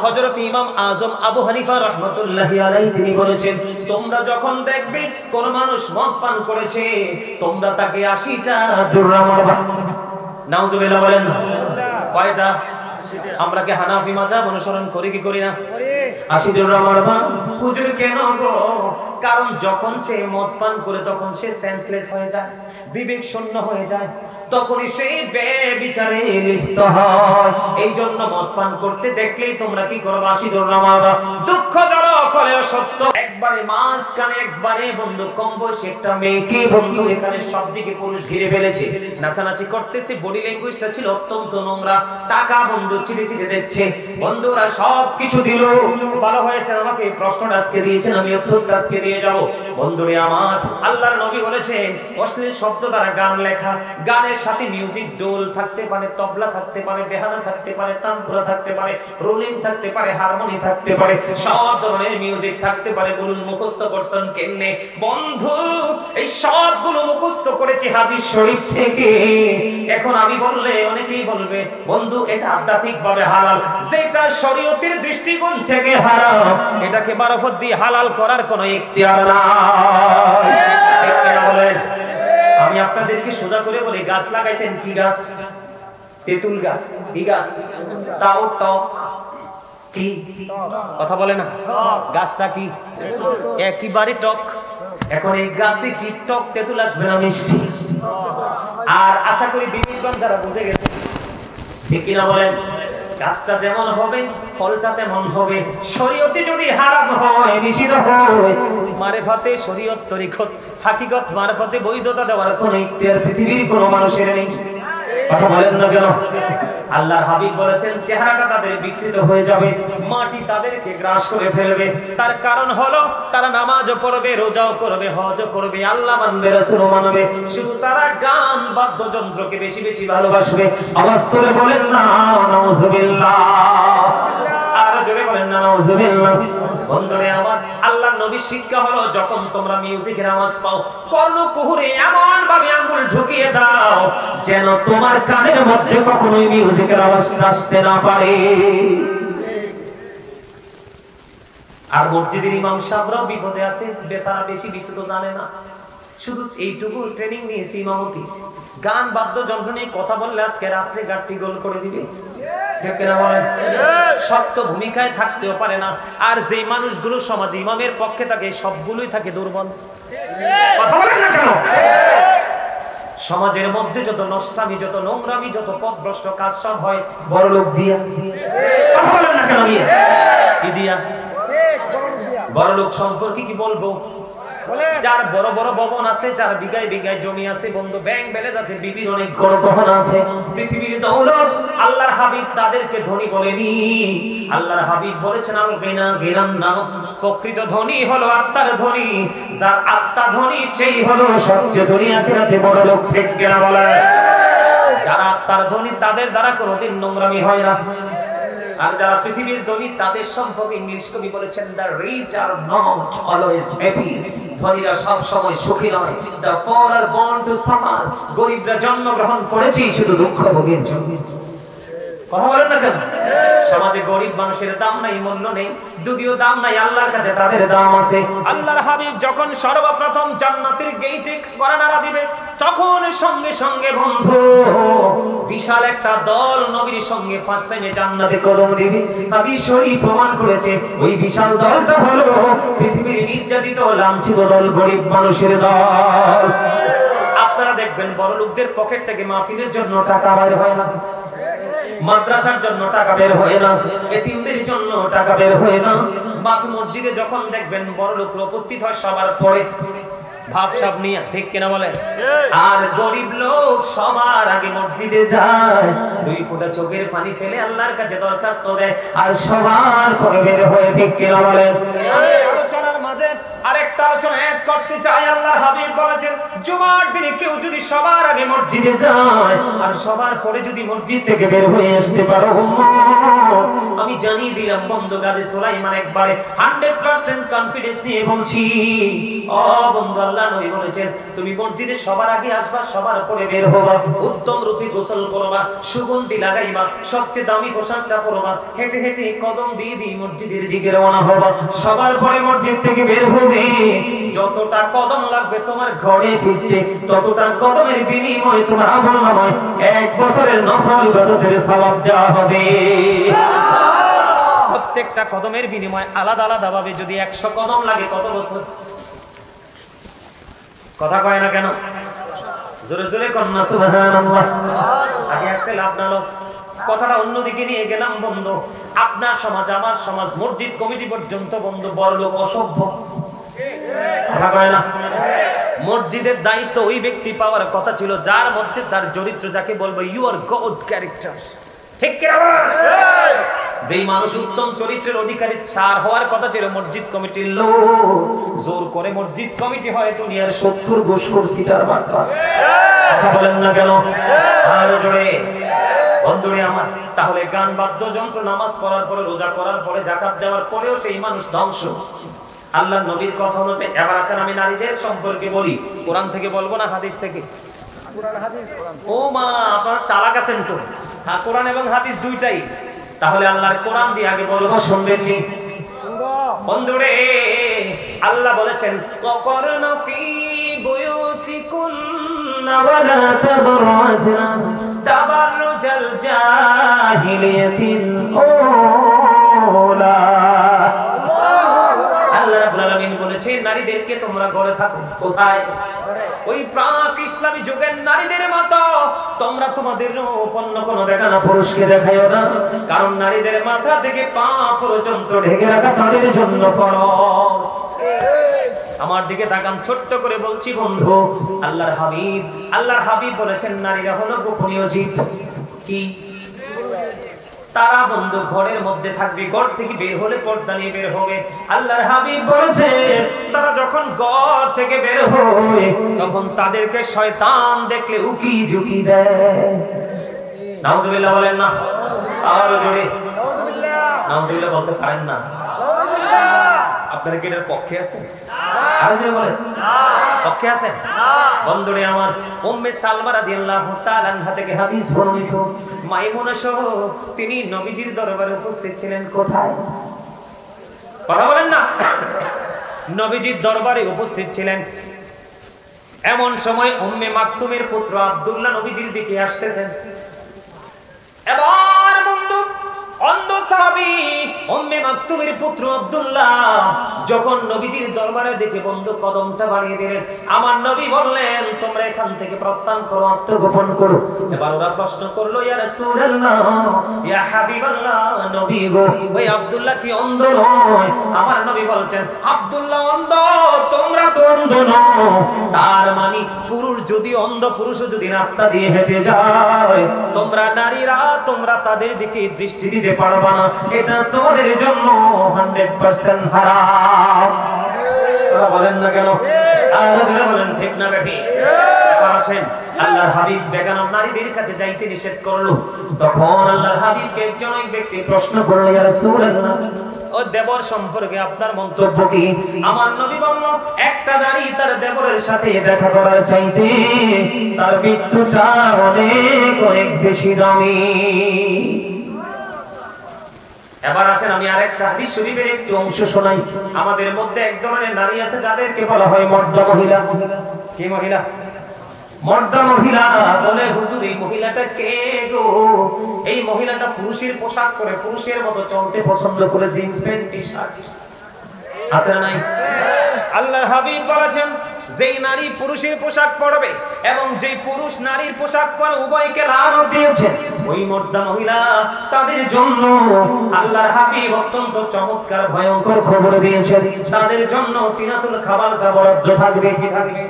হযরত ইমাম আযম আবু হানিফা রাহমাতুল্লাহি আলাইহি তিনি বলেছেন, তোমরা যখন দেখবে কোন মানুষ মদ পান করেছে, তোমরা তাকে 80টা জোড়া মারবা। নাউজুবিল্লাহ বলেন না? কয়টা? আমরা কি হানাফি মাযহাব অনুসরণ করি কি করি না? 80 জোড়া মারবা। হুজুর কেন গো? কারণ যখন সে মদ পান করে তখন সে সেন্সলেস হয়ে যায়, বিবেক শূন্য হয়ে যায়, তখনই সে বেবিচারে লিপ্ত হয়। এই জন্য মদ পান করতে দেখলেই তোমরা কি করবে? 80 জোড়া মারবা। দুঃখজনক হলেও সত্য, একবারে মাঝখানে একবারে বন্ধু কম বয়সী একটা মেয়েকে বন্ধু এখানে সব দিকে পুরুষ ঘিরে ফেলেছে, নাচানাচি করতেছে, বডি ল্যাঙ্গুয়েজটা ছিল অত্যন্ত নোংরা, টাকা বন্ধু চিঠি চিঠি দিচ্ছে। বন্ধুরা সব কিছু দিল, ভালো হয়েছে আমাকে প্রশ্নটা আজকে দিয়েছেন, আমি উত্তরটা আজকে দিয়ে যাব। বন্ধুরে আমার, আল্লাহর নবী বলেছেন অশ্লীল শব্দ দ্বারা গান লেখা, গানের সাথে মিউজিক, ডোল থাকতে পারে, তবলা থাকতে পারে, বেহানা থাকতে পারে, তানপুরা থাকতে পারে, রোলিং থাকতে পারে, হারমোনি থাকতে পারে, সব ধরনের মিউজিক থাকতে পারে। বলুন মুখস্থ করছেন কেমনে? বন্ধু এই সবগুলো মুখস্থ করেছি হাদিস শরীফ থেকে। এখন আমি বললে অনেকেই বলবে বন্ধু এটা আধ্যাত্মিক ভাবে হালাল, যেটা শরীয়তের দৃষ্টিকোণ থেকে হারাম, এটাকে মারফত দিয়ে হালাল করার কোনো ইখতিয়ার নাই। ঠিক কিনা বলেন? আমি আপনাদেরকে সোজা করে বলি, গাছ লাগাইছেন কি গাছ? তেঁতুল গাছ। কি গাছ? তাও টক। কি কথা বলে না? গাছটা কি? একেবারে টক। এখন এই গাছে কি টক তেঁতুল আসবে না মিষ্টি? আর আশা করি বিবেকবান যারা বুঝে গেছে, ঠিক কিনা বলেন? গাছটা যেমন হবে ফলটা তেমন হবে। শরীয়তে যদি হারাম হয়, নিষিদ্ধ হয়, মারেফাতে শরীয়ত তরিকত হাকিকত মারফতে বৈধতা দেওয়ার কোনো ইখতিয়ার পৃথিবীর কোনো মানুষের নেই। কথা বলেন না কেন? আল্লাহর হাবিব বলেছেন চেহারাটা তাদের বিকৃত হয়ে যাবে, মাটি তাদেরকে গ্রাস করে ফেলবে। তার কারণ হলো তারা নামাজও পড়বে, রোজাও করবে, হজও করবে, আল্লাহ মানবে, রাসূলও মানবে, শুধু তারা গান বাদ্যযন্ত্রকে বেশি বেশি ভালোবাসবে। আওয়াজ তুলে বলেন না নাউজুবিল্লাহ। আর জোরে বলেন না নাউজুবিল্লাহ। বন্ধুরে আমার, আল্লাহর নবীর শিক্ষা হলো যখন তোমরা মিউজিকের আওয়াজ পাও কর্ণকুহরে এমন ভাবে আঙ্গুল ঢুকিয়ে দাও যেন তোমার কানের মধ্যে কখনোই মিউজিকের আওয়াজ আসতে না পারে। আর মসজিদের ইমাম সাহেবরাও বিপদে আছে, বেচারা বেশি কিছু তো জানে না, শুধু এইটুকু ট্রেনিং নিয়েছে ইমামতি। গান বাদ্যযন্ত্র নিয়ে কথা বললে আজকে রাত্রে গাড়ি গোল করে দিবে, ঠিক কিনা বলেন? সত্য ভূমিকায় থাকতেও পারে না। আর যে মানুষগুলো সমাজে ইমামের পক্ষে থাকে সবগুলোই থাকে দুর্বল। কথা বলেন না কেন? সমাজের মধ্যে যত নষ্টামি, যত নোংরামি, যত পথভ্রষ্ট কাজ সব হয় বড় লোক দিয়া। কথা বলেন না কেন? কি দিয়া? বড় লোক সম্পর্কে কি বলবো? যার বড় বড় ভবন আছে, যার বিঘায় বিঘায় জমি আছে, বন্ধু ব্যাংক ব্যালেন্স আছে, বিবির অনেক বড় গহনা আছে, পৃথিবীর দৌলত, আল্লাহর হাবিব তাদেরকে ধনী বলেনি। আল্লাহর হাবিব বলেছেন আল গিনা গিনান নাফস, প্রকৃত ধনী হলো আত্মার ধনী, যার আত্মা ধনী সেই হলো সবচেয়ে ধনী আখিরাতে বড় লোক। ঠিক কিনা বলে? যারা আত্মার ধনী তাদের দ্বারা কোনোদিন নোংরামি হয় না। আর যারা পৃথিবীর ধনী তাদের সম্পর্কে ইংলিশ কবি বলেছেন the rich are not always happy, ধনীরা সব সময় সুখী নয়। The poor are born to suffer, গরিবরা জন্মগ্রহণ করেছে শুধু দুঃখ ভোগের জন্য। কথা বলেন না কেন? সমাজে গরিব মানুষের দাম নাই, মূল্য নেই, যদিও দাম নাই আল্লাহর কাছে তাদের দাম আছে। আল্লাহর হাবিব যখন সর্বপ্রথম জান্নাতের গেটে কড়া নাড়া দিবে তখন সঙ্গে সঙ্গে বন্ধু বিশাল একটা দল নবীর সঙ্গে ফার্স্ট টাইমে জান্নাতে কদম দিবে। হাদিস শরীফ প্রমাণ করেছে ওই বিশাল দলটা হলো পৃথিবীর নির্যাতিত লাঞ্ছিত দল, গরিব মানুষের দল। আপনারা দেখবেন বড় লোকদের পকেট থেকে মাহফিলের জন্য টাকা বের হয় না, মাদ্রাসার জন্য টাকা বের হয় না, এতিমদের জন্য টাকা বের হয় না। বাকি মসজিদে যখন দেখবেন বড় লোকরা উপস্থিত হয় সবার পরে ভাবসাব নিয়ে, ঠিক কিনা বলে? আর গরিব লোক সবার আগে মসজিদে যায়, 2 ফোঁটা চোখের পানি ফেলে আল্লাহর কাছে দরখাস্ত দেয় আর সবার পরে বের হয়ে, ঠিক কিনা বলে? আলোচনার মাঝে আরেকটা আলোচনা অ্যাড করতে চাই। আল্লাহর হাবিব বলেছেন জুমার দিনে কেউ যদি সবার আগে মসজিদে যায় আর সবার পরে যদি মসজিদ থেকে বের হয়ে আসতে পারো, আমি জানিয়ে দিলাম বন্ধু গাজী সুলাইমান একবারে 100% কনফিডেন্স নিয়ে বলছি, ও বন্ধু আল্লাহ নবী বলেছেন তুমি মসজিদে সবার আগে আসবা, সবার পরে বের হবা, উত্তম রূপে গোসল করবা, সুগন্ধি লাগাইবা, সবচেয়ে দামি পোশাকটা পরবা, হেঁটে হেঁটে কদম দিয়ে দিয়ে মসজিদের দিকে রওনা হবা, সবার পরে মসজিদ থেকে বের হবে। যতটা কদম লাগবে তোমার ঘরে ফিরতে ততটা কদমের বিনিময়ে তোমার আমলনামায় 1 বছরের নফল ইবাদতের সওয়াব দেওয়া হবে। প্রত্যেকটা কদমের বিনিময়ে আলাদা আলাদা ভাবে যদি 100 কদম লাগে কত বছর? কথা কয় না কেন? জোরে জোরে কন্যা সুবহানাল্লাহ। আগে আসতে লাভ না লস, কথাটা অন্যদিকে নিয়ে গেলাম বন্ধু। আপনার সমাজ, আমার সমাজ, মসজিদ কমিটি পর্যন্ত বন্ধু বড় লোক অসভ্য। কথা কয় না? মসজিদের দায়িত্ব ওই ব্যক্তি পাওয়ার কথা ছিল যার মধ্যে তার চরিত্র, যাকে বলবো ইউ আর গড ক্যারেক্টার, ঠিক কি না? যেই মানুষ উত্তম চরিত্রের অধিকারী ছাড় হওয়ার কথা ছিল মসজিদ কমিটির লোক, জোর করে মসজিদ কমিটি হয় দুনিয়ার 70 ঘুষখোর সিটার বাটপার। কথা বলেন না কেন? আর জোরে বন্ধুরে আমার, তাহলে গান বাদ্যযন্ত্র, নামাজ পড়ার পরে, রোজা করার পরে, যাকাত দেওয়ার পরেও সেই মানুষ ধ্বংস। আল্লাহর নবীর কথা অনুযায়ী এবার আসেন আমি নারীদের সম্পর্কে বলি। কোরআন থেকে বলবো না হাদিস থেকে? ও মা, আপনারা চালাক আছেন তো। হ্যাঁ, কোরআন এবং হাদিস দুইটাই। তাহলে আল্লাহর কোরআন দিয়ে আগে বলবো, শুনবেন নি বন্ধুরে? আল্লাহ বলেছেন ওয়াকরনা ফি বুয়ুতিকুন্না ওয়ালা তাবাররাজনা তাবাররুজাল জাহিলিয়াতিল উলা। আল্লাহ রাব্বুল আলামিন বলেছেন নারীদেরকে তোমরা ঘরে থাকো। কোথায়? ওই প্রাক ইসলামী যুগের নারীদের মতো তোমরা তোমাদের অন্য কোনো বেগানা পুরুষকে দেখাইও না, কারণ নারীদের মাথা থেকে পা পর্যন্ত ঢেকে রাখা তাদের জন্য ফরজ। আমার দিকে তাকান, ছোট্ট করে বলছি বন্ধু, আল্লাহর হাবিব বলেছেন নারীরা হলো গোপনীয় জীব। কি? তারা বন্ধু ঘরের মধ্যে থাকবে, ঘর থেকে বের হলে পর্দা নিয়ে বের হবে। আল্লাহর হাবিব বলেছেন তারা যখন ঘর থেকে বের হয় তখন তাদেরকে শয়তান দেখলে উকি ঝুঁকি দেয়। নাউজুবিল্লাহ বলেন না? আরো জোরে নাউজুবিল্লাহ বলতে পারেন না? আপনারা কি এটার পক্ষে আছেন? আর যে বলেন পক্ষে আছেন? বন্ধুরে আমার, উম্মে সালমা রাদিয়াল্লাহু তাআলা আনহা থেকে হাদিস বর্ণিত, মাইমুনা সহ তিনি নবীজির দরবারে উপস্থিত ছিলেন। কোথায়? কথা বলেন না। নবীজির দরবারে উপস্থিত ছিলেন। এমন সময় উম্মে মাকতুমের পুত্র আব্দুল্লাহ নবীজির দিকে আসতেছেন। এবার বন্ধু অন্ধ সাহাবী উম্মে মাকতুমের পুত্র আব্দুল্লাহ যখন নবীজির দরবারে দেখে বন্ধু কদমটা বাড়িয়ে দিলেন, আমার নবী বললেন তোমরা এখান থেকে প্রস্থান করো, আত্মগোপন করো। এবার ওরা প্রশ্ন করলো, ইয়া রাসূলুল্লাহ, ইয়া হাবিবাল্লাহ, নবী গো, ওই আব্দুল্লাহ কি অন্ধ নয়? আমার নবী বলছেন, আব্দুল্লাহ অন্ধ, তোমরা তো অন্ধ নও। তার মানে পুরুষ যদি অন্ধ, পুরুষও যদি রাস্তা দিয়ে হেঁটে যায়, তোমরা নারীরা তোমরা তাদের দিকে দৃষ্টি দিতে পারবা না, এটা তোমাদের জন্য 100% হারাম। বলেন না কেন? আল্লাহ বলেন ঠিক না বেঠি? এবার আসেন, আল্লাহর হাবিব বেগানা নারীদের কাছে যাইতে নিষেধ করলো। তখন আল্লাহর হাবিবকে একজন ব্যক্তি প্রশ্ন করলো, ইয়া রাসূলুল্লাহ, ও দেবর সম্পর্কে আপনার মন্তব্য কি? আমার নবী বলল, একটা নারী তার দেবরের সাথে দেখা করার চাইতে তার মৃত্যুটা অনেক অনেক বেশি দামি। এবার আসেন, আমি আরেকটা হাদিস শরীফের একটু অংশ শোনাই। আমাদের মধ্যে এক ধরনের নারী আছে যাদেরকে বলা হয় মর্দা মহিলা। কি মহিলা? মর্দা মহিলা। বলে, হুজুর এই মহিলাটা কে গো? এই মহিলাটা পুরুষের পোশাক পরে পুরুষের মতো চলতে পছন্দ করে, জিন্স প্যান্ট টি শার্ট। আছে না নাই? আল্লাহর হাবিব বলেছেন, যেই নারী পুরুষের পোশাক পরবে এবং যেই পুরুষ নারীর পোশাক পরে উভয়কে লানত দিয়েছেন, ওই মর্দা মহিলা তাদের জন্য আল্লাহর হাবিব অত্যন্ত চমৎকার ভয়ঙ্কর খবর দিয়েছেন। তাদের জন্য তিনাতুল খাবালটা বরাদ্দ থাকবে। কি থাকবে?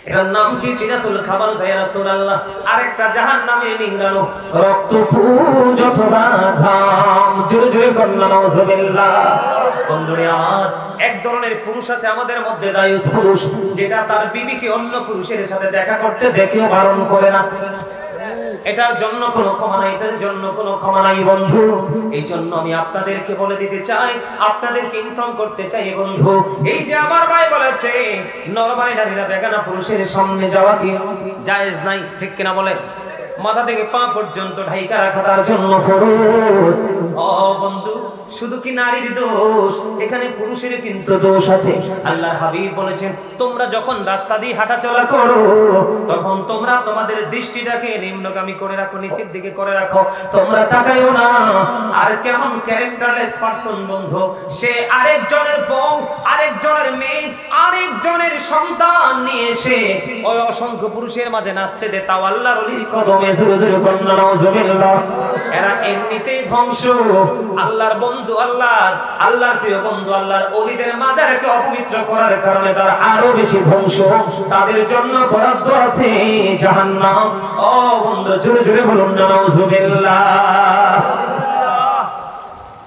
এটার নাম কি? তিনাতুল খাবাল। ইয়া রাসূলুল্লাহ, আরেকটা জাহান্নামে নিংড়ানো রক্তপুঞ্জ অথবা ঘাম। জোরে জোরে কন্যা নাউযুবিল্লাহ। বন্ধুরে আমার, এক ধরনের পুরুষ আছে আমাদের মধ্যে, দায়ুস পুরুষ, যেটা তার বিবিকে অন্য পুরুষের সাথে দেখা করতে দেখেও বারণ করে না। এটার জন্য কোনো ক্ষমা নাই, এটার জন্য কোনো ক্ষমা নাই বন্ধু। এই জন্য আমি আপনাদেরকে বলে দিতে চাই, আপনাদেরকে ইনফর্ম করতে চাই বন্ধু, এই যে আমার ভাই বলেছে নরমালি নারীরা বেগানা পুরুষের সামনে যাওয়া কি জায়েজ নাই, ঠিক কিনা বলেন? মাথা থেকে পা পর্যন্ত ঢাইকা রাখা তার জন্য ফরজ। ও বন্ধু, শুধু কি নারীর দোষ? এখানে পুরুষের কিন্তু দোষ আছে। আল্লাহর হাবিব বলেছেন, তোমরা যখন রাস্তা দিয়ে হাঁটা চলা করো তখন তোমরা তোমাদের দৃষ্টিটাকে নিম্নগামী করে রাখো, নিচের দিকে করে রাখো, তোমরা তাকাইও না। আর কেমন ক্যারেক্টারলেস পারসন বন্ধু, সে আরেকজনের বউ, আরেকজনের মেয়ে, আরেকজনের সন্তান নিয়ে এসে ওই অসংখ্য পুরুষের মাঝে নাচতে দে, তাও আল্লাহর ওলির কদমে। জোরে জোরে কন্যা নাউযুবিল্লাহ। এরা এমনিতেই ধ্বংস। আল্লাহর বন্ধু, আল্লাহর প্রিয় বন্ধু, আল্লাহর ওলিদের মাজারকে অপবিত্র করার কারণে তারা আরো বেশি ধ্বংস। তাদের জন্য বরাদ্দ আছে জাহান্নাম। ও বন্ধু, জোরে জোরে বলুন না নাউযুবিল্লাহ।